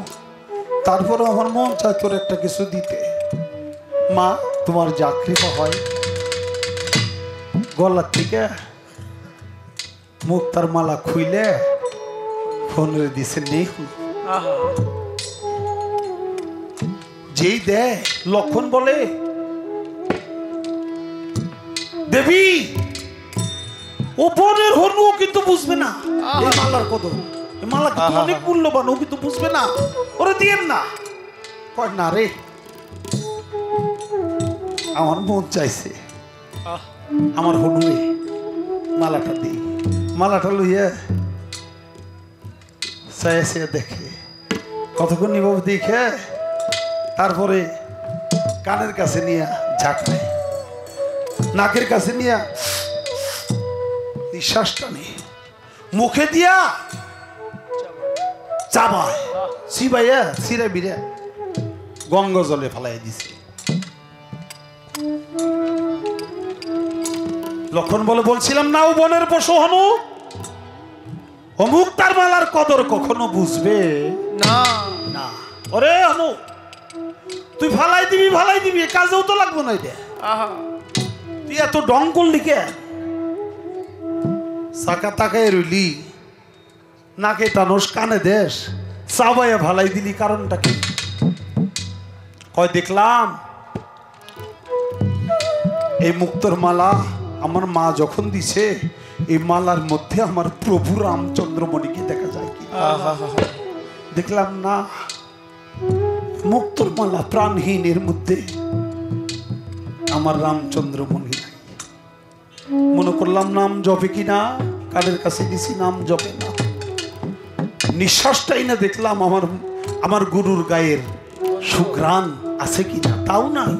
[SPEAKER 1] তারপরে আমার মন চায় তোর একটা কিছু দিতে। মা তোমার যা কৃপা হয়, গলার থেকে মুক্তার মালা খুইলে ফোনের দিছে নেই। যেই দেয় লক্ষণ বলে, দেবী ও বনের হনু কিন্তু বুঝবে না এই মালার কদর, এই মালা কিন্তু অনেক মূল্যবান, ও কিন্তু বুঝবে না, ওরে দিয়েন না। কয় না রে, আমার মন চাইছে আমার হনুরে মালাটা দিই। মালাটা লইয়া চাইছে দেখে, কতক্ষণ নিব দেখে, তারপরে কানের কাছে নিয়ে ঝাঁকায়, নাকের কাছে নিয়ে নিঃশ্বাসটা নেই, মুখে দিয়া চাবায়, চিবাইয়া ছিঁড়ে বিড়ে গঙ্গা জলে ফেলাই দিছে। লক্ষণ বলে, বলছিলাম না ও বনের পশু হনু, অমুক তার মালার কদর কখনো বুঝবে
[SPEAKER 3] না
[SPEAKER 1] না। ওরে হনু, তুই ফালাই দিবি, কাজেও তো লাগবো না এটা, তুই এত ডং করলি কে? চাকা তাকায় রইলি, নাকে টানোস, কানে দেশ, চাবাইয়া ভালাই দিলি, কারণটা কি? কয় দেখলাম এই মুক্তোর মালা আমার মা যখন দিছে, এই মালার মধ্যে আমার প্রভু রামচন্দ্রমণিকে দেখা যায় কি? দেখলাম না, মুক্তোর মালা প্রাণহীন, এর মধ্যে আমার রামচন্দ্রমণি নাই। মনে করলাম নাম জপে কিনা, কানের কাছে দিছি, নাম জপে না। নিঃশ্বাসটাই না দেখলাম আমার গুরুর গায়ের সুঘ্রাণ আছে কিনা, তাও নাই।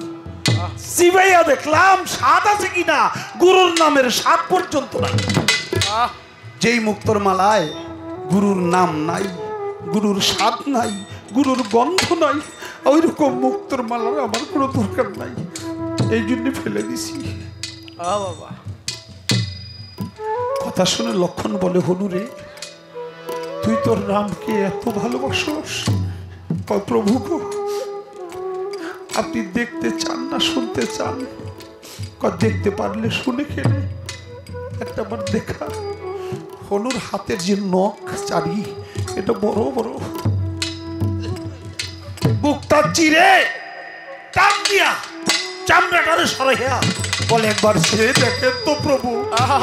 [SPEAKER 1] সিবাইয়া দেখলাম স্বাদ আছে কিনা, গুরুর নামের স্বাদ পর্যন্ত নাই। যেই মুক্তোর মালায় গুরুর নাম নাই, গুরুর স্বাদ নাই, গুরুর গন্ধ নাই, ওই রকম মুক্তোর মালার আমার কোনো দরকার নাই, এই জন্য ফেলে দিছি।
[SPEAKER 3] বাবা
[SPEAKER 1] কথা শুনে লক্ষণ বলে, হনুরে তুই তোর রামকে এত ভালোবাসোস? প্রভু গো, আপনি দেখতে চান না শুনতে চান? দেখতে পারলে শুনে খেলে একটা বার দেখা। হনুর হাতের যে নখ চারি, এটা বড় বড়, বুকটা চিরে টান দিয়া চামড়াটারে সরাইয়া বলে, একবার চেয়ে দেখেন তো প্রভু,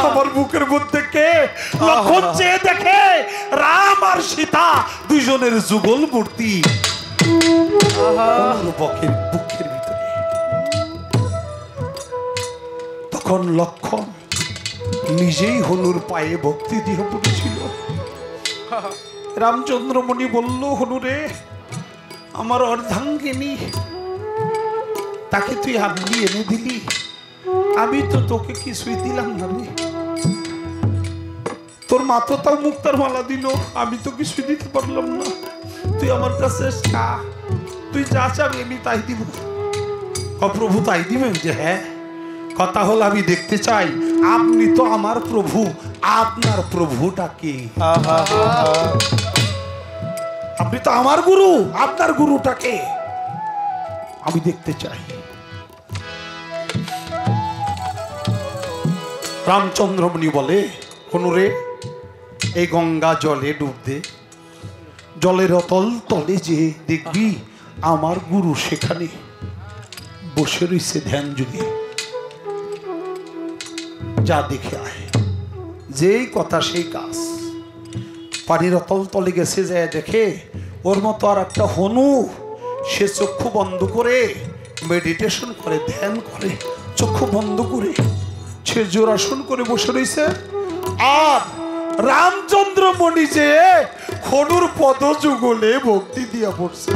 [SPEAKER 1] আমার বুকের মধ্যে কে? লক্ষণ চেয়ে দেখে, রাম আর সীতা দুইজনের যুগল মূর্তি বুকের ভিতরে। তখন লক্ষণ নিজেই হনুর পায়ে ভক্তি দিয়ে পড়েছিল। রামচন্দ্রমণি বলল, হনুরে আমার অর্ধাঙ্গিনী, তাকে তুই আপনি এনে দিলি, আমি তো তোকে কিছুই দিলাম না রে। তোর মা তো তাও মুক্তার মালা দিল, আমি তো কিছুই দিতে পারলাম না। তুই আমার কাছে তুই যা চাবি আমি তাই দিব। প্রভু তাই দিবেন? যে হ্যাঁ। কথা হল আমি দেখতে চাই, আপনি তো আমার প্রভু, আপনার প্রভুটা কে? আপনি তো আমার গুরু, আপনার গুরুটা কে আমি দেখতে চাই। রামচন্দ্রমণি বলে, হনুরে এই গঙ্গা জলে ডুব দে, জলের অতল তলে যে দেখবি আমার গুরু সেখানে বসে রয়েছে ধ্যান যুগে, যা দেখে আয়। যেই কথা সেই কাজ। পানির অতল তলে গেছে, যায় দেখে ওর মতো আর একটা হনু, সে চক্ষু বন্ধ করে মেডিটেশন করে, ধ্যান করে, চক্ষু বন্ধ করে সে জোরাসন করে বসে রয়েছে। আর রামচন্দ্রমণি যে হনুর পদ যুগলে ভক্তি দিয়া পড়ছে।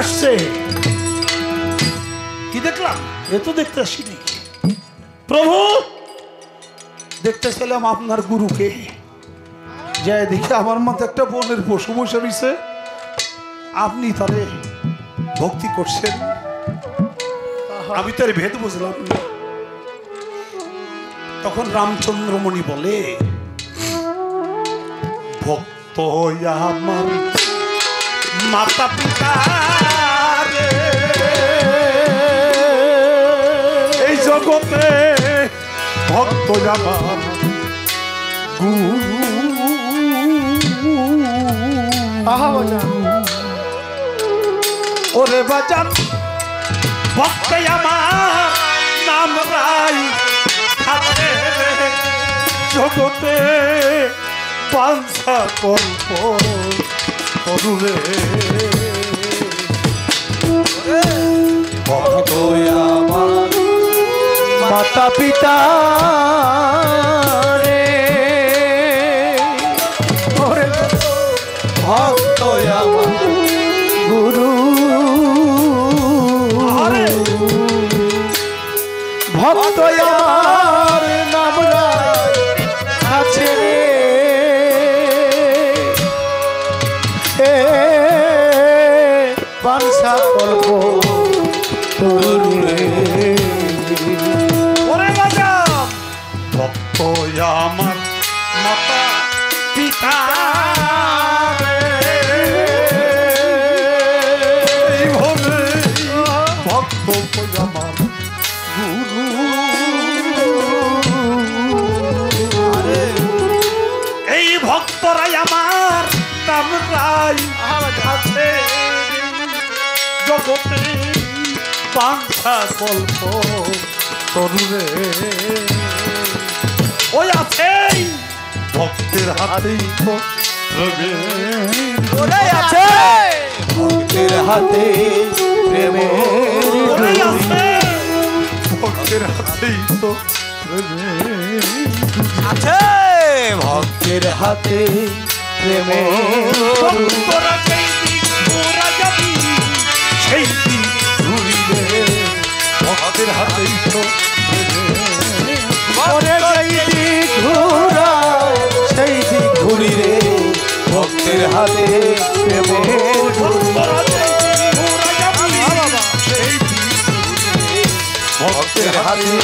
[SPEAKER 1] আসছে কি দেখলাম? এ তো দেখতে আসিনি প্রভু, দেখতে ছিলাম আপনার গুরুকে। যাই দেখি আমার মতো একটা বনের পশু বসে রয়েছে, আপনি তারে ভক্তি করছেন, আমি তার ভেদ বুঝলাম না। তখন রামচন্দ্রমণি বলে, ভক্ত আমার মাতা পিতা রে, এই জগতে ভক্ত আমার গুরু। ওরে বাজান ভক্ত আমার নাম রাই থাকে জগতে বাঞ্ছা কল্প করুরে।
[SPEAKER 3] ভক্ত আমার মাতা পিতা রে, ভক্ত আমার গুরু। ভক্ত আমার নাম আছে রে, বাঞ্ছা কল্প তরুরে।
[SPEAKER 1] ওরে বাজান ভক্ত আমার মাতা পিতা ভক্ত আমার গুরু। এই ভক্তরাই আমার নাম রাই আছে জগতে বাঞ্ছা কল্প তরুরে। ওই আছে ভক্তের হাতেই তো
[SPEAKER 3] ওরে আছে ভক্তের হাতে প্রেমের
[SPEAKER 1] ওরে আছে ভক্তের হাতেই তো
[SPEAKER 3] আছে, ভক্তের হাতে প্রেমের
[SPEAKER 1] ভক্তরা সেই দিক ওরা যাবি সেই দিক ঘুরিলে ভক্তের হাতেই তো
[SPEAKER 3] ওরে সেই দিক ঘুরা, সেই দিক ঘুরি রে, ভক্তের হাতে প্রেমের
[SPEAKER 1] ভক্তরা সেই দিক ওরা যাবি সেই দিক ভক্তের হাতে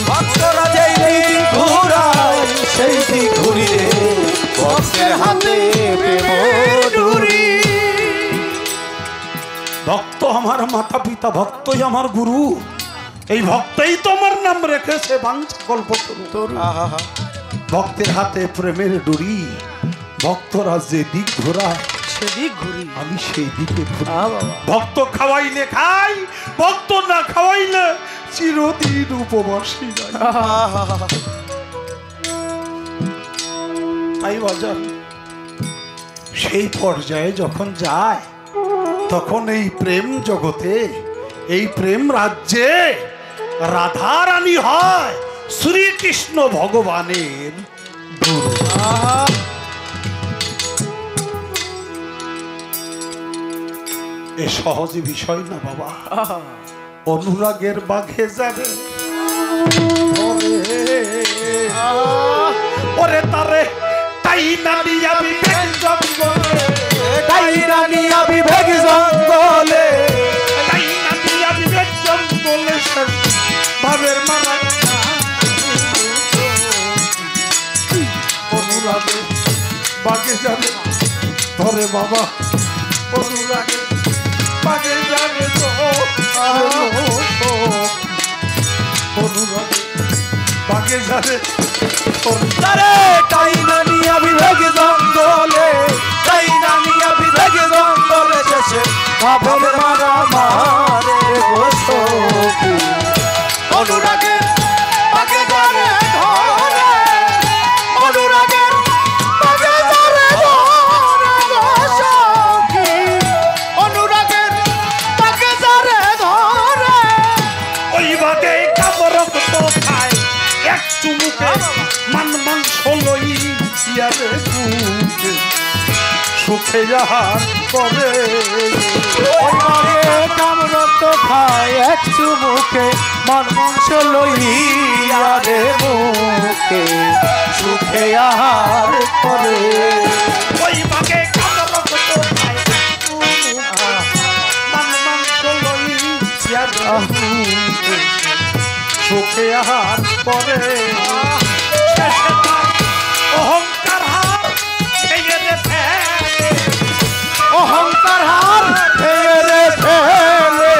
[SPEAKER 3] ভক্তরা যেই দিক ঘুরায় সেই দিক ঘুরি রে, ভক্তের হাতে প্রেমের ডুরি।
[SPEAKER 1] ভক্ত আমার মাতা পিতা, ভক্তই আমার গুরু। এই ভক্তই তো আমার নাম রেখেছে বাঞ্ছা কল্প তরু। ভক্তের হাতে প্রেমের ডুরি, ভক্তরা যে দিক ঘোরা
[SPEAKER 3] সেদিক ঘুরি,
[SPEAKER 1] আমি সেই দিকে ঘুরি। ভক্ত খাওয়াইলে খাই, ভক্ত না খাওয়াইলে চিরদিন উপবাসী যাই। তাই বাজার সেই পর্যায়ে যখন যায় তখন এই প্রেম জগতে, এই প্রেম রাজ্যে রাধা রানী হয় শ্রীকৃষ্ণ ভগবানের গুরু। এ সহজে বিষয় না বাবা, অনুরাগের বাঘে যাবে ওরে তারে তাই না নিয়া বিবেক জঙ্গলে,
[SPEAKER 3] তাই রানী বিবেক জঙ্গলে,
[SPEAKER 1] তাই না নিয়া বিবেক জঙ্গলে ভাবের মারা অনুরাগে বাঘে যাবে ধরে বাবা, অনুরাগে বাঘে যাবে তো অনুরাগে বাঘে যাবে
[SPEAKER 3] তারে তাই রানী বিবেক জঙ্গলে, তাই রানী বিবেক জঙ্গলে শেষে ভাবের মারা মারে বসো। অনুরাগের বাঘে যারে ধরে, অনুরাগের বাঘে যারে ধরে বসো। অনুরাগের বাঘে যারে ধরে,
[SPEAKER 1] ওই বাঘে কামড় তো খায় এক চুমুকে মান মাংস লইয়ারে বুকে সুখে যাহার করে।
[SPEAKER 3] ওই বাঘে কামরত খায় এক চুমুকে, মন মাংস লইয়া রে মুখে সুখে আহার করে।
[SPEAKER 1] ওই বাঘে কামড় তো খায় সুখে আহার পরে
[SPEAKER 2] অহংকার হার ভেঙে দে ফেলে,
[SPEAKER 1] অহংকার হার ভেঙে রে ফেলে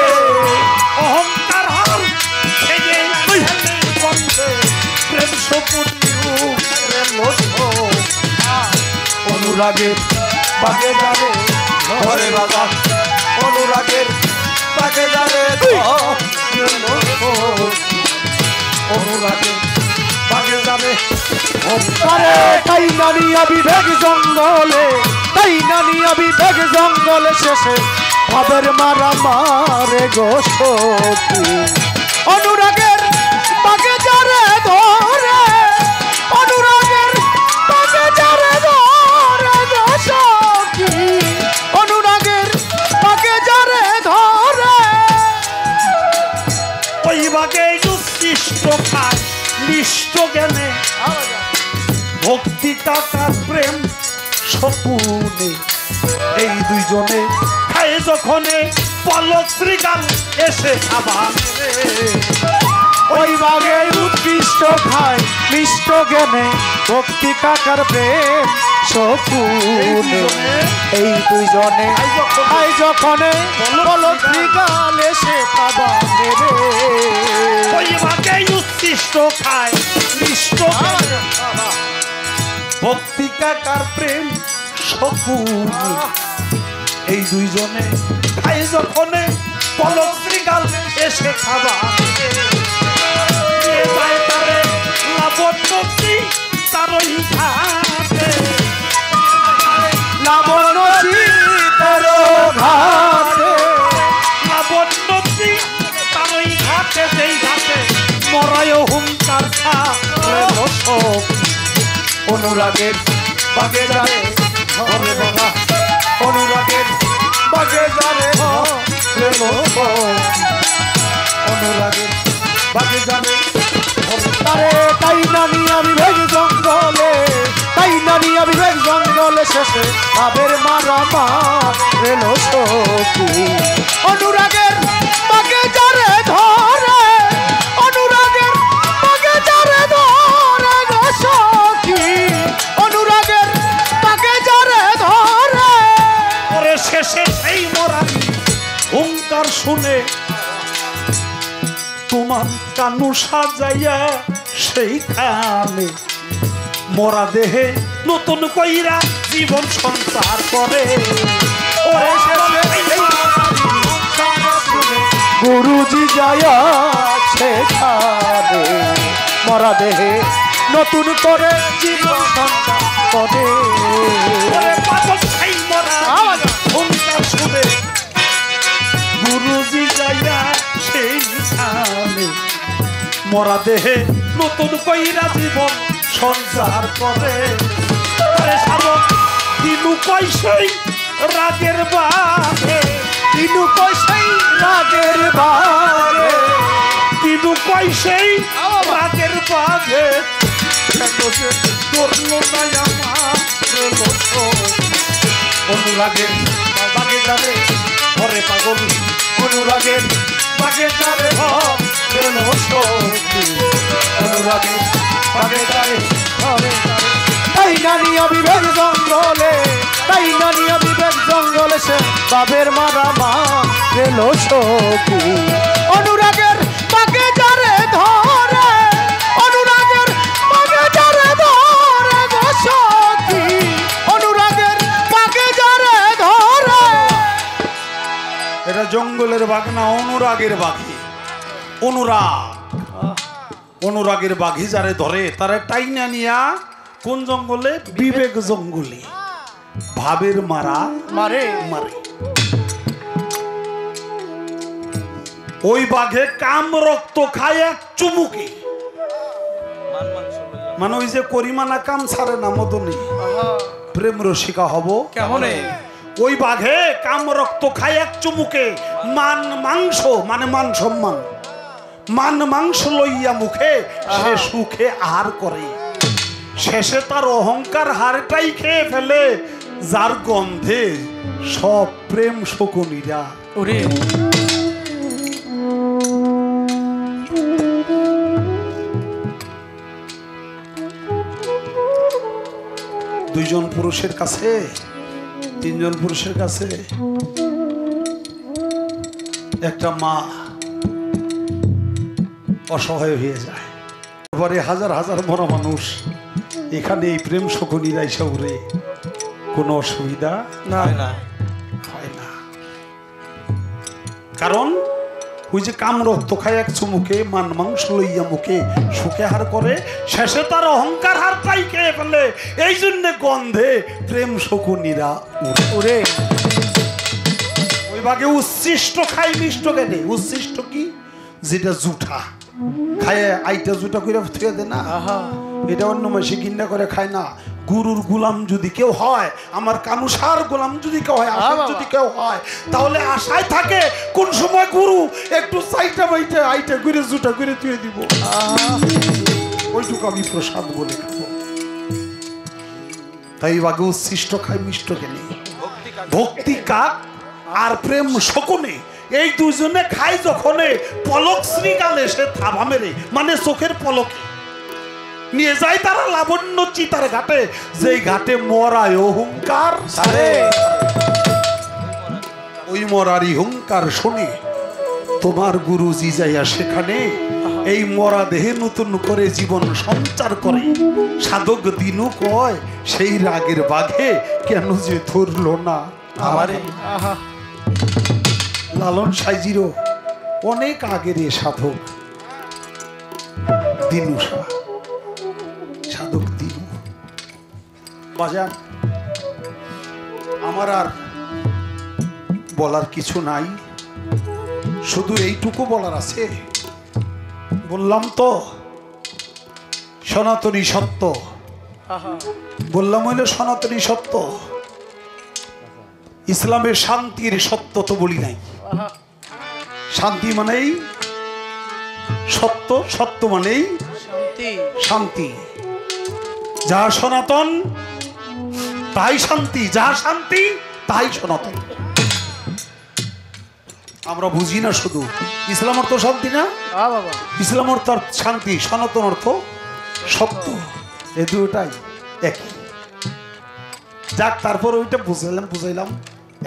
[SPEAKER 2] অহংকার হার ভেঙে ফেলে বন্ধে প্রেম সপুর্ণু প্রেম
[SPEAKER 1] অনুরাগের বাগে যাবে ঘরে বাবা অনুরাগের বাগে যাবে অনুরাগের বাগে যাবে
[SPEAKER 3] আরে তাই নানিয়া বিবেক জঙ্গলে, তাই নানিয়া বিবেক জঙ্গলে শেষে ভাবের মারা মারে গো সখী। অনুরাগের বাগে যারে ধরে, অনুরাগের বাগে যারে ধরে গো সখী। অনুরাগের বাগে যারে ধরে
[SPEAKER 2] ওই বাগে উৎকৃষ্ট খায় নিষ্ঠ জ্ঞানে ভক্তি টাকার প্রেম সপুনে এই দুইজনে খায় যখনে পলক শ্রীগাল এসে খাবার
[SPEAKER 3] ওই বাগে উৎকৃষ্ট খায় মিষ্ট জ্ঞানে ভক্তি কাকার প্রেম সপুনে এই দুইজনে খাই যখনে পলক গালে সে পাবা নেবে।
[SPEAKER 2] ওই বাগে উৎকৃষ্ট খায় নিষ্ঠ ভক্তি কাকার প্রেম সপুনে এই দুইজনে খায় যখনে পলক শ্রীগাল এসে খাবার লাবণ্যী তারই ঘাটে
[SPEAKER 3] লাবণ্য চিতের ঘাটে,
[SPEAKER 2] লাবণ্যী তারই ঘাটে যেই ঘাটে মরায় হুঙ্কার
[SPEAKER 3] অনুরাগের বাগে যারে ঘরে বাবা অনুরাগের বাগে যারে প্রেম অনুরাগের বাগে যারে তারে তাই নানি আমি ভেগ জঙ্গলে, তাই নানি আমি ভেগ জঙ্গলে শেষে ভাবের মারা মা রেলো সখী। অনুরাগের বাগে যারে ধরে, অনুরাগের বাগে যারে ধরে গো সখী। অনুরাগের বাগে যারে ধরে
[SPEAKER 2] পরে শেষে সেই মরানি হুঙ্কার শুনে তোমার কানু সাজাইয়া সেইখানে মরা দেহে নতুন কইরা জীবন সংসার করে ওরে শেষে সেই
[SPEAKER 3] গুরুজি যায়া সেখানে মরা দেহে নতুন করে জীবন সঞ্চার করে।
[SPEAKER 2] ওরে পাগল সেই মরা হুঙ্কার শুনে গুরুজি যাইয়া সেইখানে মরা দেহে নতুন কইরা জীবন সঞ্চার করে আরে শাবক দিনু কইসই রাগের বাঘে
[SPEAKER 3] তিনু কইসেই রাগের বাগে,
[SPEAKER 2] দিনু কইসই রাগের বাঘে ধরলো না আমার
[SPEAKER 1] অনুরাগের বাগে যাবে ঘরে পাগল অনুরাগের বাগে যাবে ঘরে অনুরাগের বাগে যাবে ঘরে
[SPEAKER 3] তাই নানি অবিবেক জঙ্গলে, তাই নানি অবিবেক জঙ্গলে সে বাবের মারা মা গেল সখী। অনুরাগের বাগে যারে ধরে, অনুরাগের বাগে যারে ধরে গো সখী। অনুরাগের বাগে যারে ধরে
[SPEAKER 1] এটা জঙ্গলের বাঘ না অনুরাগের বাঘি অনুরাগ অনুরাগের বাঘি যারে ধরে তারা টাইনা নিয়া কোন জঙ্গলে বিবেক জঙ্গলে ভাবের মারা
[SPEAKER 3] মারে
[SPEAKER 1] মারে ওই বাঘে কাম রক্ত খায় এক চুমুকে মানে ওই যে করিমানা কাম ছাড়ে না মদনে প্রেম রসিকা হব
[SPEAKER 3] কেমনে
[SPEAKER 1] ওই বাঘে কাম রক্ত খায় এক চুমুকে মান মাংস মানে মান সম্মান মান মাংস লইয়া মুখে সে সুখে আহার করে শেষে তার অহংকার হারটাই খেয়ে ফেলে যার গন্ধে সব প্রেম শকুনিরা
[SPEAKER 3] ওরে
[SPEAKER 1] দুইজন পুরুষের কাছে, তিনজন পুরুষের কাছে একটা মা অসহায় হয়ে যায়। তারপরে হাজার হাজার বড় মানুষ এখানে এই প্রেম শকুনির আইসা উড়ে, কোনো অসুবিধা
[SPEAKER 3] না না
[SPEAKER 1] হয় না। কারণ ওই যে কাম রক্ত খায় এক চুমুকে, মান মাংস লইয়া মুখে সুখে হার করে, শেষে তার অহংকার হার পাই খেয়ে ফেলে। এই জন্য গন্ধে প্রেম শকুনিরা উড়ে। ওই ভাগে উচ্ছিষ্ট খাই মিষ্ট কেনে। উচ্ছিষ্ট কি? যেটা জুঠা খায়, আইটা জুটা করে থুয়ে দে না, এটা অন্য মাসে কিনা করে খায় না। গুরুর গোলাম যদি কেউ হয়, আমার কানুসার গোলাম যদি কেউ হয়, আশার যদি কেউ হয়, তাহলে আশায় থাকে কোন সময় গুরু একটু সাইটা বাইটা আইটা করে জুটা করে থুয়ে দিব, ওইটুকু আমি প্রসাদ বলে খাবো। তাই বাগে উচ্ছিষ্ট খায় মিষ্ট কেনে। ভক্তি কাক আর প্রেম শকুনে, এই দুজনে খায় যখনে পলক শ্রীকালে সে থাবা মেরে, মানে চোখের পলকে নিয়ে যায় তারা লাবণ্য চিতার ঘাটে, যেই ঘাটে মরায় অহংকার সারে। ওই মরারই হুঙ্কার শুনে তোমার গুরুজি যাইয়া সেখানে এই মরা দেহে নতুন করে জীবন সঞ্চার করে। সাধক দিনু কয় সেই রাগের বাঘে কেন যে ধরল না আমারে। লালন সাইজিরও অনেক আগের এ সাধক দিনু সাধক দিনু। বাজান আমার আর বলার কিছু নাই, শুধু এইটুকু বলার আছে। বললাম তো সনাতনী সত্য, বললাম হইল সনাতনী সত্য। ইসলামের শান্তির সত্য তো বলি নাই। শান্তি মানেই সত্য, সত্য মানেই শান্তি। যাহা সনাতন তাই শান্তি, যাহা শান্তি তাই সনাতন। আমরা বুঝি না শুধু ইসলাম অর্থ শান্তি না, ইসলাম অর্থ শান্তি, সনাতন অর্থ সত্য, এই দুটাই একই। যাক, তারপর ওইটা বুঝাইলাম।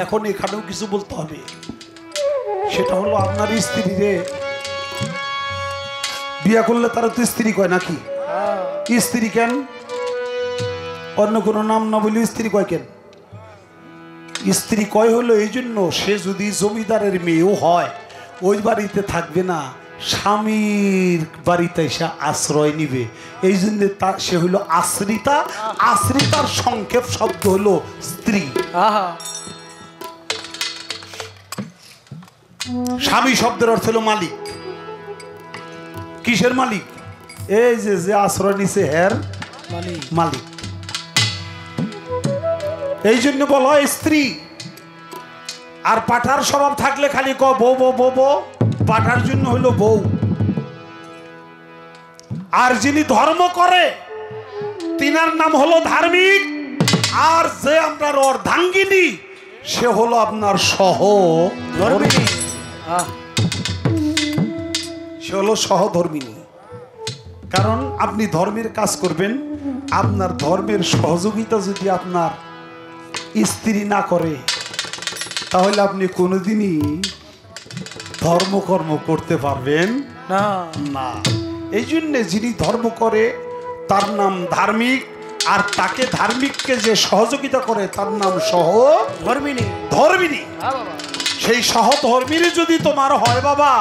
[SPEAKER 1] এখন এখানেও কিছু বলতে হবে। সেটা হলো আপনার স্ত্রীরে বিয়া করলে তারা তো স্ত্রী কয় নাকি? স্ত্রী কেন? অন্য কোনো নাম না বলে স্ত্রী কয় কেন? স্ত্রী কয় হলো এই জন্য, সে যদি জমিদারের মেয়েও হয় ওই বাড়িতে থাকবে না, স্বামীর বাড়িতে এসে আশ্রয় নিবে। এই জন্য সে হইল আশ্রিতা। আশ্রিতার সংক্ষেপ শব্দ হলো স্ত্রী। স্বামী শব্দের অর্থ হলো মালিক। কিসের মালিক? এই যে আশ্রয় নিছে এর মালিক। এই জন্য বলা হয় স্ত্রী। আর পাঠার স্বভাব থাকলে খালি ক বউ বউ বউ বউ, পাঠার জন্য হইল বউ। আর যিনি ধর্ম করে তিনার নাম হলো ধার্মিক। আর যে আপনার অর্ধাঙ্গিনী সে হলো আপনার সহধর্মিনী। সে হলো সহধর্মিনী। কারণ আপনি ধর্মের কাজ করবেন, আপনার ধর্মের সহযোগিতা যদি আপনার স্ত্রী না করে তাহলে আপনি কোনোদিনই ধর্মকর্ম করতে পারবেন না না। এই জন্যে যিনি ধর্ম করে তার নাম ধার্মিক, আর তাকে ধার্মিককে যে সহযোগিতা করে তার নাম সহধর্মিনী। ধর্মিনী। সেই সহধর্মিনী যদি তোমার হয় বাবা,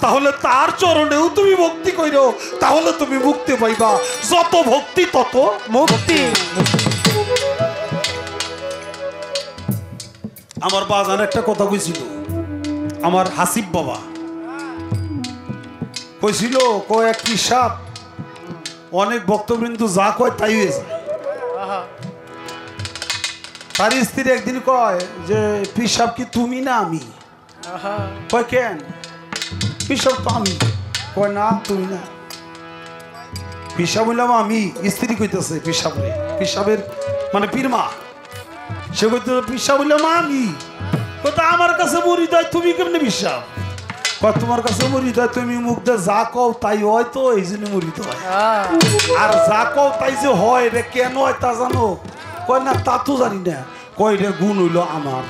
[SPEAKER 1] তাহলে তার চরণেও তুমি ভক্তি করো, তাহলে তুমি মুক্তি পাইবা। যত ভক্তি তত মুক্তি। আমার বাজান একটা কথা কইছিল, আমার হাসিব বাবা কইছিল, কয়েক পিসাব অনেক ভক্তবৃন্দ যা কয় তাই হয়ে যায়। তার স্ত্রী একদিন কয় যে পিসাব কি তুমি না আমি? কয় কেন? পিসাব তো আমি। কয় না তুমি না। পিসাব হইলাম আমি। স্ত্রী কইতেছে পিসাবে, পিসাবের মানে পীরমা, সে কইতেছে পিসাব হইলাম আমি। কথা আমার কাছে মরি দেয়, তুমি কেমনে পিসাব? কয় তোমার কাছে মরি দেয়, তুমি মুখ দিয়ে যা কও তাই হয়, তো এই জন্য মরিতে হয়। আর যা কও তাই যে হয় রে কেন হয় তা জানো?
[SPEAKER 2] কয় না তা তো জানি না, কয় এটার গুণ হইল আমার।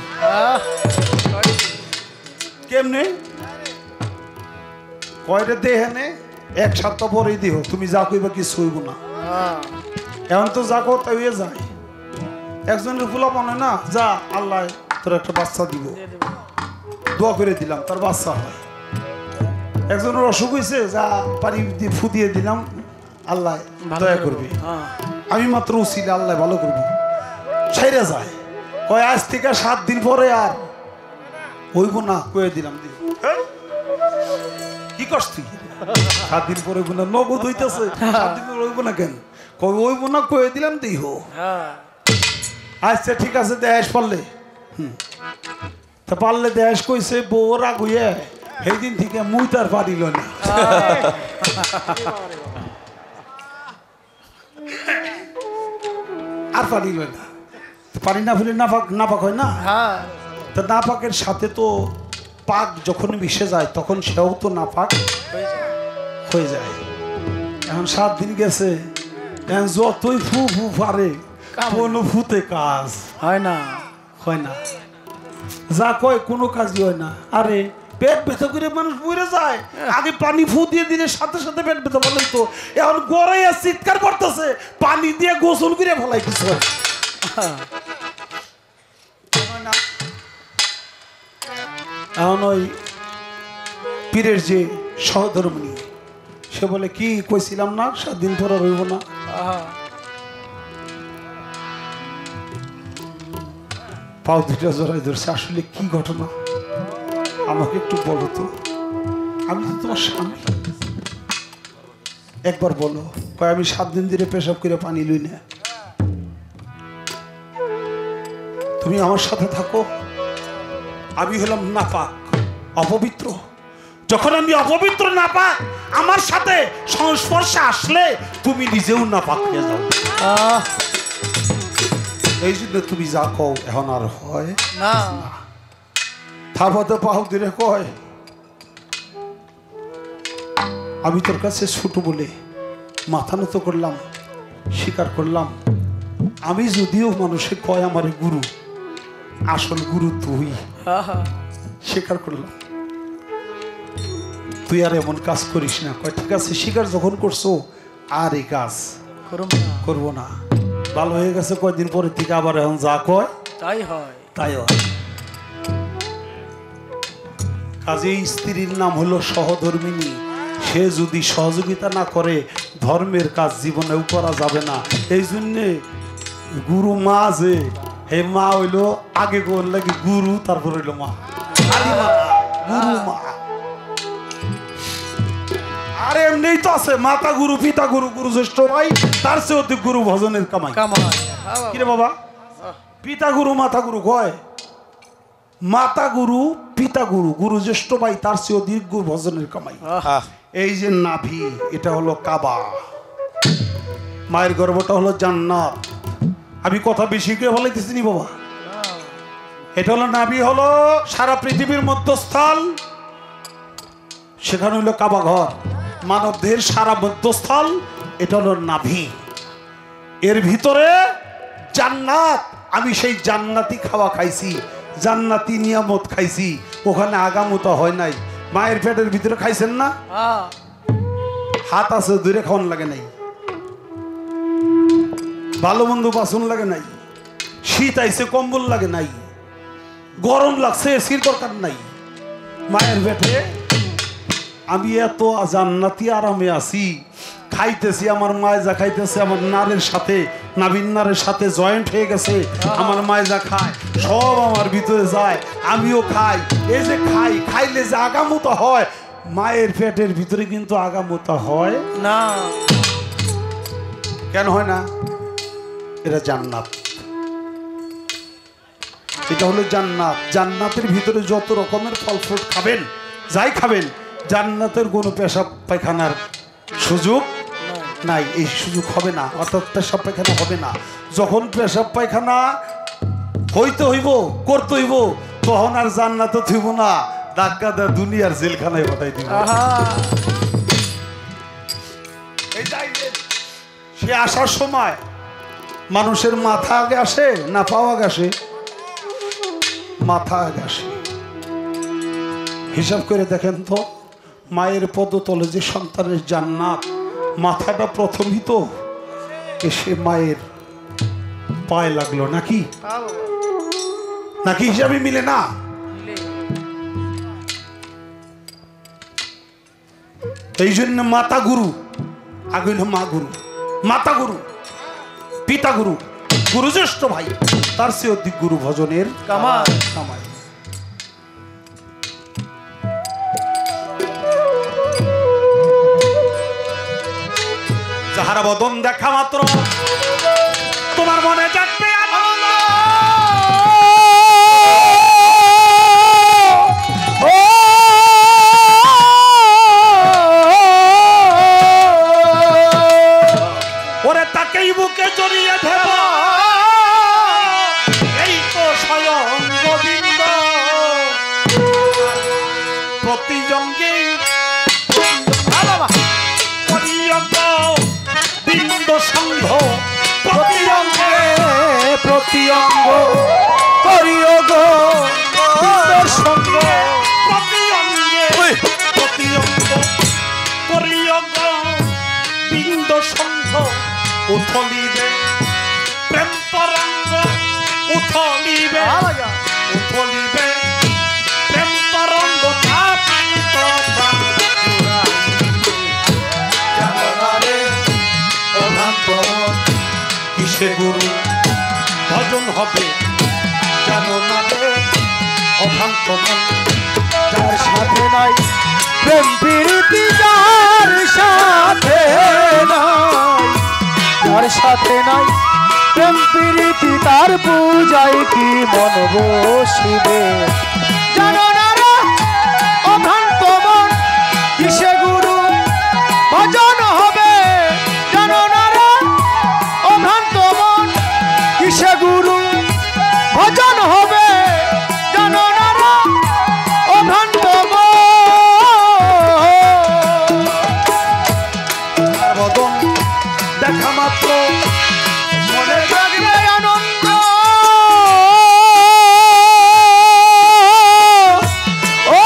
[SPEAKER 2] কেমনে
[SPEAKER 1] কয়টা দেহে নে 1 সপ্তাহ পরেই দিও, তুমি যা কইবা কিছু হইব না। এখন তো যা কো তাই হয়ে যায়। একজনের ফুলা মনে না, যা আল্লাহ তোর একটা বাচ্চা দিব, দোয়া করে দিলাম তার বাচ্চা হয়। একজনের অসুখ হয়েছে, যা পানি দিয়ে ফু দিয়ে দিলাম, আল্লাহ দয়া করবে, আমি মাত্র উচিলে আল্লাহ ভালো করবো, ছেড়ে যায়। কয় আজ থেকে 7 দিন পরে আর হইব না, কয়ে দিলাম দিব। কি করছ তুই? 7 দিন পরে হইব না, নগদ হইতেছে, 7 দিন পরে হইব না কেন? কই হইব না, কয়ে দিলাম দিহ। আচ্ছা ঠিক আছে, দেশ পারলে তা পারলে দেশ কইছে বউ রাগ হইয়া সেই দিন থেকে মুই তার পারিল না। আর পারিল না, পারি না ফেলে নাপাক হয় না। তা নাপাকের সাথে তো পাক যখন মিশে যায় তখন সেও তো নাপাক হয়ে যায়। এখন 7 দিন গেছে, এখন যতই ফু ফু পারে কোনো ফুতে কাজ
[SPEAKER 2] হয় না,
[SPEAKER 1] হয় না, যা কয় কোনো কাজই হয় না। আরে পেট ব্যথা করে মানুষ মরে যায়, আগে পানি ফু দিয়ে দিলে সাথে সাথে পেট ব্যথা ভালো তো। এখন গড়াইয়া চিৎকার করতেছে, পানি দিয়ে গোসল করে ফেলাই কিছু হয় না। এখন ওই পীরের যে সহধর্মিনী, সে বলে কি কইছিলাম না 7 দিন পর রইব না। পাও দুটা জড়াই ধরছে, আসলে কি ঘটনা আমাকে একটু বলো তো, আমি তো তোমার স্বামী, একবার বলো। কয় আমি 7 দিন ধরে পেশাব করে পানি লই না, তুমি আমার সাথে থাকো। আমি হলাম নাপাক, অপবিত্র। যখন আমি অপবিত্র নাপাক, আমার সাথে সংস্পর্শে আসলে তুমি নিজেও নাপাক হয়ে যাও। এই জন্য তুমি যা কও এখন আর হয়
[SPEAKER 2] না।
[SPEAKER 1] তারপর তো পাও দিলে কয় আমি তোর কাছে ছোট বলে মাথা নত করলাম, স্বীকার করলাম। আমি যদিও মানুষে কয় আমার গুরু, আসল গুরু তুই, স্বীকার করলাম। তুই আর এমন কাজ করিস না। কয় ঠিক আছে, স্বীকার যখন করছো আর এই কাজ করবো না। ভালো হয়ে গেছে, কয়দিন পরের থেকে আবার এখন যা কয়
[SPEAKER 2] তাই হয়,
[SPEAKER 1] তাই হয়। কাজেই স্ত্রীর নাম হলো সহধর্মিনী। সে যদি সহযোগিতা না করে ধর্মের কাজ জীবনেও করা যাবে না। এই জন্যে গুরু মা, যে হে মা হইলো আগে গোর লাগে গুরু, তারপর হইলো মা, গুরু মা। আর এমনি তো আছে মাতা গুরু, পিতা গুরু, গুরু জ্যেষ্ঠ ভাই, তার চেয়ে অধিক গুরু ভজনের কামাই। কিরে বাবা, পিতা গুরু মাতা গুরু কয়, মাতা গুরু পিতা গুরু, গুরু জ্যেষ্ঠ ভাই, তার চেয়ে অধিক গুরু ভজনের কামাই। এই যে নাভি, এটা হলো কাবা, মায়ের গর্ভটা হলো জান্নাত। আমি কথা বেশি করে বলাইতেছি নি বাবা। এটা হলো নাভি, হলো সারা পৃথিবীর মধ্যস্থল, সেখানে হলো কাবা ঘর। মানব দেহের সারা মধ্যস্থল এটা হলো নাভি। এর ভিতরে জান্নাত। আমি সেই জান্নাতি খাওয়া খাইছি, জান্নাতি নিয়ামত খাইছি, ওখানে আগামতো হয় নাই। মায়ের পেটের ভিতরে খাইছেন না, হাত আছে দূরে খাওয়ান লাগে নাই, ভালো মন্দ বাসন লাগে নাই, শীত আইছে কম্বল লাগে নাই, গরম লাগছে এসির দরকার নাই। মায়ের পেটে আমি এত জান্নাতি আরামে আছি, খাইতেছি, আমার মায় যা খাইতেছে আমার নারের সাথে, নাভিন নারের সাথে জয়েন্ট হয়ে গেছে। আমার মায় যা খায় সব আমার ভিতরে যায়, আমিও খাই। এই যে খাই, খাইলে যে আগামতো হয়, মায়ের পেটের ভিতরে কিন্তু আগামতো হয়
[SPEAKER 2] না।
[SPEAKER 1] কেন হয় না? এটা জান্নাত, এটা হলো জান্নাত। জান্নাতের ভিতরে যত রকমের ফল ফ্রুট খাবেন, যাই খাবেন, জান্নাতের কোনো পেশাব পায়খানার সুযোগ নাই, এই সুযোগ হবে না, অর্থাৎ পেশাব পায়খানা হবে না। যখন পেশাব পায়খানা হইতে হইব, করতে হইব, তখন আর জান্নাতে থইব না, ধাক্কা দেয় দুনিয়ার জেলখানায় পাঠাই দিব। সে আসার সময় মানুষের মাথা আগে আসে না পাও আগে আসে? মাথা আগে আসে। হিসাব করে দেখেন তো, মায়ের পদতলে যে সন্তানের জান্নাত, মাথাটা প্রথমই তো এসে মায়ের পায়ে লাগলো নাকি? নাকি হিসাবে মিলে না? এই জন্য মাতা গুরু আগে হলো মা গুরু, মাতা গুরু, পিতা গুরু, গুরুজ্যেষ্ঠ ভাই, তার চেয়ে অধিক গুরু ভজনের কামাই। যাহারা বদন দেখা মাত্র তোমার মনে জাগবে আনন্দ। ওরে তাকেই বুকে জড়িয়ে ধেব, এই তো স্বয়ং গোবিন্দ। প্রতিজঙ্গে বিন্দ সংঘ, প্রতিজঙ্গে
[SPEAKER 3] প্রতিঅঙ্গ করিও গো বিন্দুর সঙ্গ,
[SPEAKER 1] প্রতিজঙ্গে প্রতিজঙ্গ করিও গো বিন্দ সংঘ। উথলিবে প্রেম তরঙ্গ, উথলিবে উথলিবে প্রেম তরঙ্গ। কিসে গুরু ভজন হবে জানো না রে অভ্রান্ত মন।
[SPEAKER 3] যার সাথে নাই প্রেম প্রীতি, যার সাথে নাই, যার সাথে নাই প্রেম প্রীতি, তার পূজায় কি মন বসিবে? জানো না রে অভ্রান্ত মন, কিসে গুরু ভজন হবে? জানো না রে অভ্রান্ত মন, কিসে গুরু ভজন হবে? জানো না রে অভ্রান্ত মন।
[SPEAKER 1] বদন দেখা মাত্র
[SPEAKER 3] মনে জাগবে আনন্দ, ও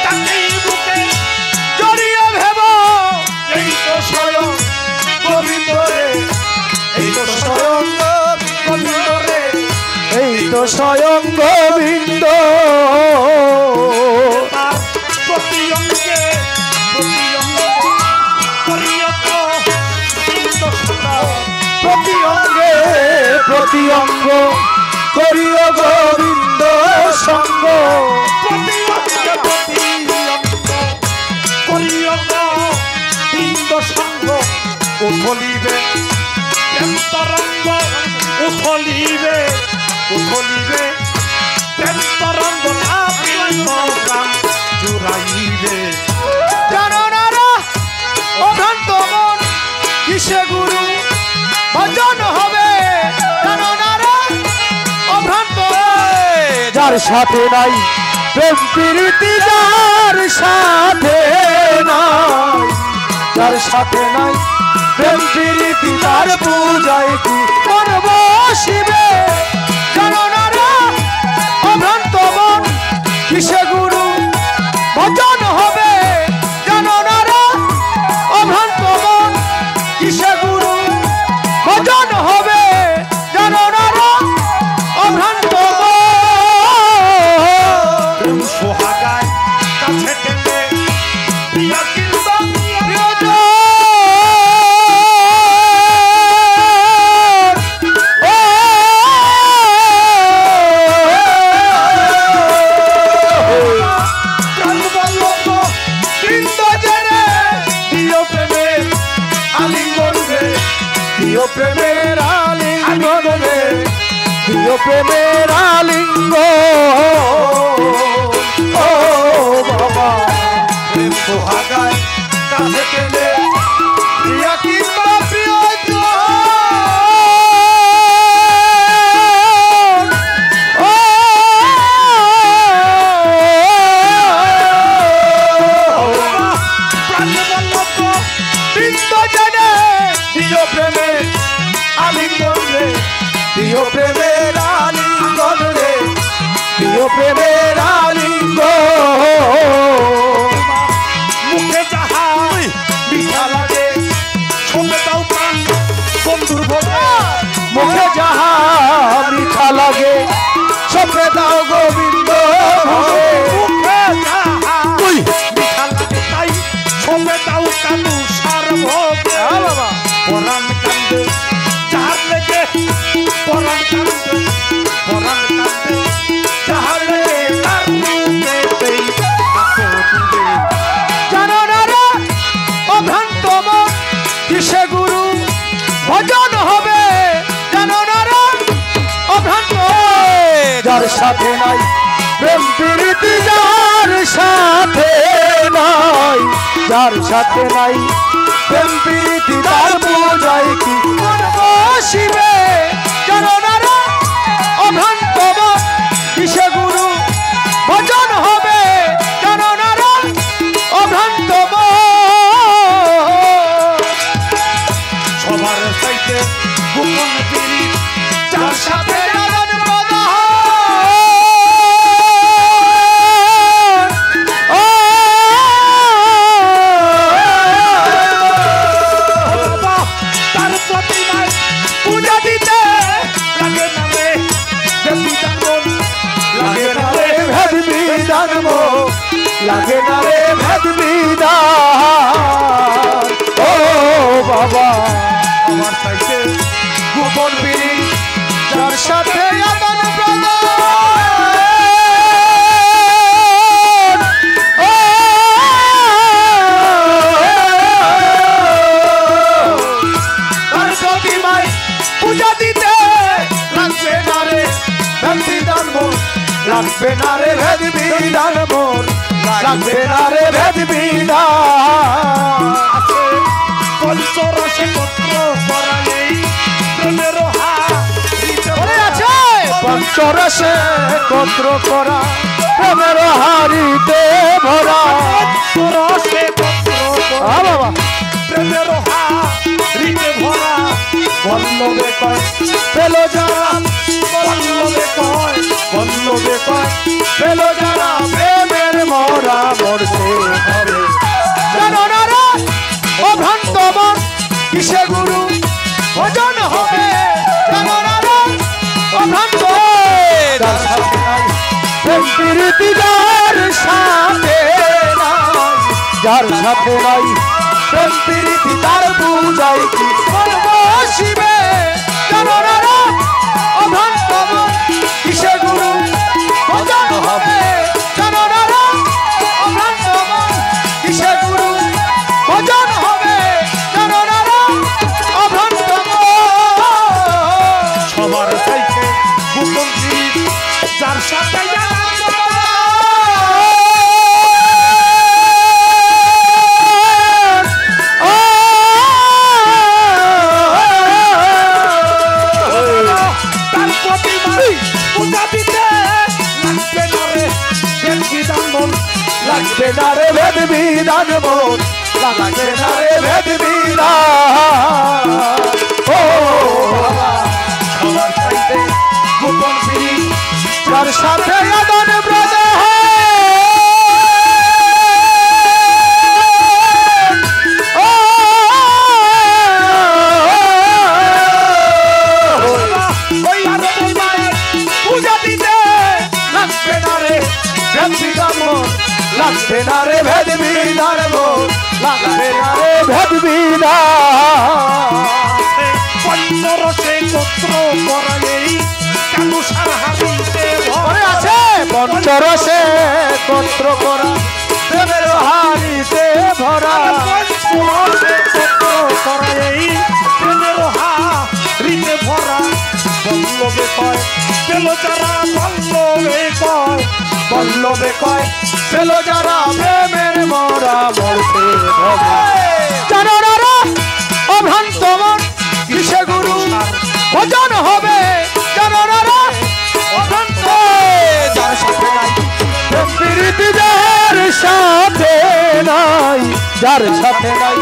[SPEAKER 1] তাকেই বুকে
[SPEAKER 3] জড়িয়ে ভেব,
[SPEAKER 1] এই তো স্বয়ং গোবিন্দ রে, এই তো স্বয়ং গোবিন্দ রে।
[SPEAKER 3] এই তো স্বয়ং গোবিন্দ।
[SPEAKER 1] তার প্রতিঅঙ্গে প্রতিঅঙ্গ করিও গো বিন্দ সংঘ।
[SPEAKER 3] প্রতিঅঙ্গে প্রতিঅঙ্গ করিও গোবিন্দ সঙ্গ,
[SPEAKER 1] প্রতিঅঙ্গে প্রতিঅঙ্গ করিও গো বিন্দ সংঘ। উথলিবে প্রেম তরঙ্গ, উথলিবে উথলিবে প্রেম তরঙ্গ। না প্রাণ জুড়াইবে।
[SPEAKER 3] জানো না রে অভ্রান্ত মন, কিসে গুরু ভজন হবে? জানো না রে অভ্রান্ত মন, যার সাথে নাই প্রেম প্রীতি, যার সাথে নাই, যার সাথে নাই প্রেম প্রীতি, তার পূজায় কি মন বসিবে? জানো না রে অভ্রান্ত মন, কিসে গুরু ভজন হবে? জানো না রে অভ্রান্ত মন, কিসে গুরু ভজন হবে? জানো না রে অভ্রান্ত
[SPEAKER 1] প্রেম সোহাগায় কাছে টেনে প্রিয়া কিংবা
[SPEAKER 3] প্রিয়জন,
[SPEAKER 1] প্রাণ বল্লভ
[SPEAKER 3] বৃন্দ জেনে
[SPEAKER 1] প্রিয় প্রেমের আলিঙ্গন রে,
[SPEAKER 3] প্রিয় প্রেমের আলিঙ্গন রে, প্রিয় প্রেমের আলিঙ্গন। ও বাবা
[SPEAKER 1] প্রেম সোহাগায় কাছে টেনে
[SPEAKER 3] প্রিয়া কিংবা প্রিয়জন, ও
[SPEAKER 1] প্রাণ
[SPEAKER 3] প্রিয় প্রেমের আলিঙ্গন রে, প্রিয় প্রেমের আলিঙ্গন।
[SPEAKER 2] মুখে যাহা মিঠা লাগে শুনে দাও প্রাণ বন্ধুর ভোগে।
[SPEAKER 3] মুখে যাহা মিঠা লাগে সপে দাও গোবিন্দ ভোগে।
[SPEAKER 2] মুখে যাহা মিঠা লাগে তাই শুনে দাও কানু সার ভোগে।
[SPEAKER 3] বাবা
[SPEAKER 2] পরাণ কান্দে যাহার লেগে, পরাণ কান্দে, পরাণ কান্দে যাহার লেগে তার রূপেতেই ডুবে।
[SPEAKER 3] জানো না রে অভ্রান্ত মন কিসে গুরু ভজন হবে। জানো না রে অভ্রান্ত যার সাথে নাই প্রেম প্রীতি, যার সাথে নাই, যার সাথে নাই প্রেম প্রীতি, তার পূজায় কি মন বসিবে। জানো না রে অভ্রান্ত মন কিসে গুরু ভজন হবে। জানো না রে অভ্রান্ত মন
[SPEAKER 2] সবার চাইতে গোপন পীড়িত যার সাথে
[SPEAKER 3] লালন প্রদান। ও
[SPEAKER 2] বাবা তার প্রতিমায় পূজা দিতে লাগে না রে দেবীদান,
[SPEAKER 3] লাগে না রে ভেদ বিধান মো, লাগে না রে ভেদ বিধান। ও বাবা
[SPEAKER 2] আমার চাইতে
[SPEAKER 3] গোপন পিড়ি যার সাথে আদান প্রদান। ও তার প্রতিমায় পূজা দিতে লাগবে না রে ভেদ বিধান মোর, লাগবে না রে ভেদ বিধান মোর, লাগবে না রে ভেদ বিধান।
[SPEAKER 2] আছে পঞ্চরসে পত্র করালেই প্রেমের
[SPEAKER 3] মনে আছে পঞ্চরসে একত্র করা প্রেমের হারিতে ভরা।
[SPEAKER 2] পঞ্চরসে পত্র
[SPEAKER 3] বাবা
[SPEAKER 2] প্রেমের হারিতে ভরা।
[SPEAKER 3] বল্লভে কয় পেল যারা,
[SPEAKER 2] বল্লভে কয়,
[SPEAKER 3] বল্লভে কয় পেল যারা প্রেমের মরা মরছে ঘরে। জানো না রে অভ্রান্ত মন কিসে গুরু ভজন হবে। জানো না রে অভ্রান্ত যার সাথে নাই প্রেম প্রীতি, যার সাথে নাই, যার সাথে নাই প্রেম প্রীতি, তার পূজায় কি মন বসিবে। জানো না রে অভ্রান্ত মন কিসে গুরু ভজন হবে। জানো না রে অভ্রান্ত মন কিসে গুরু ভজন হবে। জানো না রে অভ্রান্ত মন
[SPEAKER 2] সবার চাইতে গোপন পীড়িত যার সাথে তার প্রতিমায় পূজা দিতে লাগবে না রে দেবীদান মন।
[SPEAKER 3] লাগবে না রে ভেদ বিধান মোর, লাগবে না রে ভেদ বিধান। ও বাবা
[SPEAKER 2] সবার চাইতে গোপন পীড়িত
[SPEAKER 3] যার সাথে আদান প্রদান। ও
[SPEAKER 2] ওই আনন্দময় পূজা দিতে লাগবে না রে
[SPEAKER 3] ভেদ বিধান মোর, লাগবে না রে ভেদ বিধান মোর, লাগবে না রে ভেদ বিধান।
[SPEAKER 2] পঞ্চরসে পত্র করালেই কানু সার হারিতে
[SPEAKER 3] মনে আছে পঞ্চরসে একত্র করা প্রেমের হারিতে ভরা।
[SPEAKER 2] পঞ্চরসে পত্র করালেই প্রেমের হারিতে ভরা। বল্লভে কয় পেল যারা, বল্লভে কয়,
[SPEAKER 3] বল্লভে কয় পেল যারা প্রেমের মরা মরতে হবে। জানো না রে অভ্রান্ত মন কিসে গুরু ভজন হবে। জানো না রে অভ্রান্ত যার সাথে নাই প্রেম প্রীতি, যার সাথে নাই, যার সাথে নাই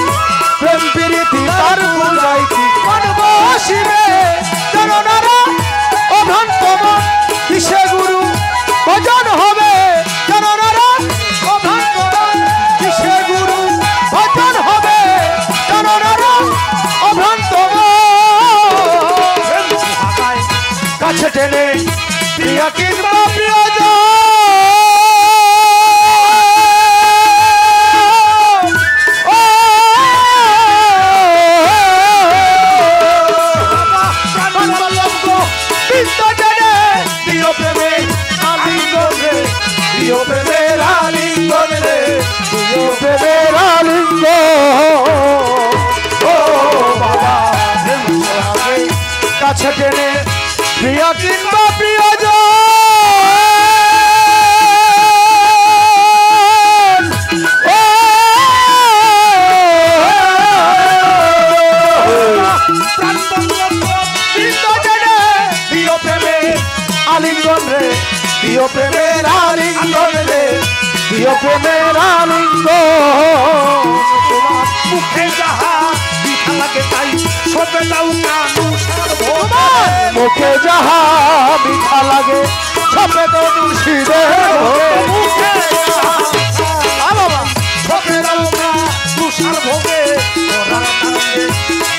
[SPEAKER 3] প্রেম প্রীতি, তার পূজায় কি মন বসিবে। জানো না রে কাছে টেনে প্রিয়া কিংবা প্রিয়জন কাছে টেনে প্রিয়া কিংবা প্রিয়জন আলিঙ্গন রে প্রিয় প্রেমের আলিঙ্গন রে প্রিয় প্রেমের আলিঙ্গন
[SPEAKER 2] তোমার মুখে যাহা মিঠা লাগে তাই সবে দাও কানু সারভোগে
[SPEAKER 3] মুখে যাহা মিঠা লাগে সবে তো মুর্শিদের
[SPEAKER 2] মুখে বাবা সবে দাও কানু সারভোগে পরাণ কান্দে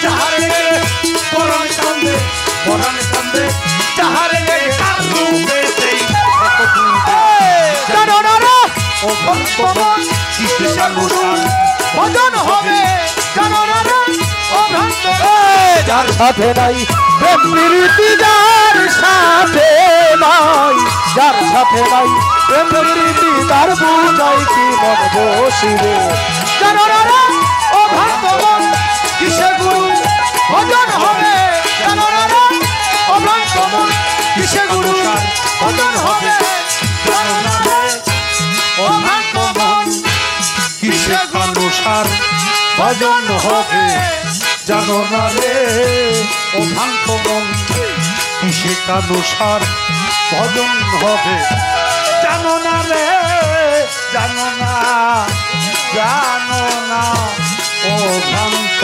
[SPEAKER 2] যাহারে গে পরাণ কান্দে পরাণ কান্দে যাহারে গে কার রূপে সেই
[SPEAKER 3] জানো না রে
[SPEAKER 2] ও ভক্তমন কিসে অনুসার
[SPEAKER 3] ভজন হবে জানো না রে ও ভক্ত যার সাথে নাই প্রেম প্রীতি যার সাথে নাই যার সাথে নাই প্রেম প্রীতি তার বুঝাই কি মন বসিবে জানো না রে ও ভক্তমন কিসে গুরু ভজন হবে জানো না রে ও ভক্তমন কিসে গুরু ভজন হবে জানো না রে ও ভক্তমন
[SPEAKER 2] কিসে অনুসার ভজন হবে জানো না রে ও ভ্রান্ত মন কিসে অনুসার ভজন হবে জানো না রে জানো না ও ভ্রান্ত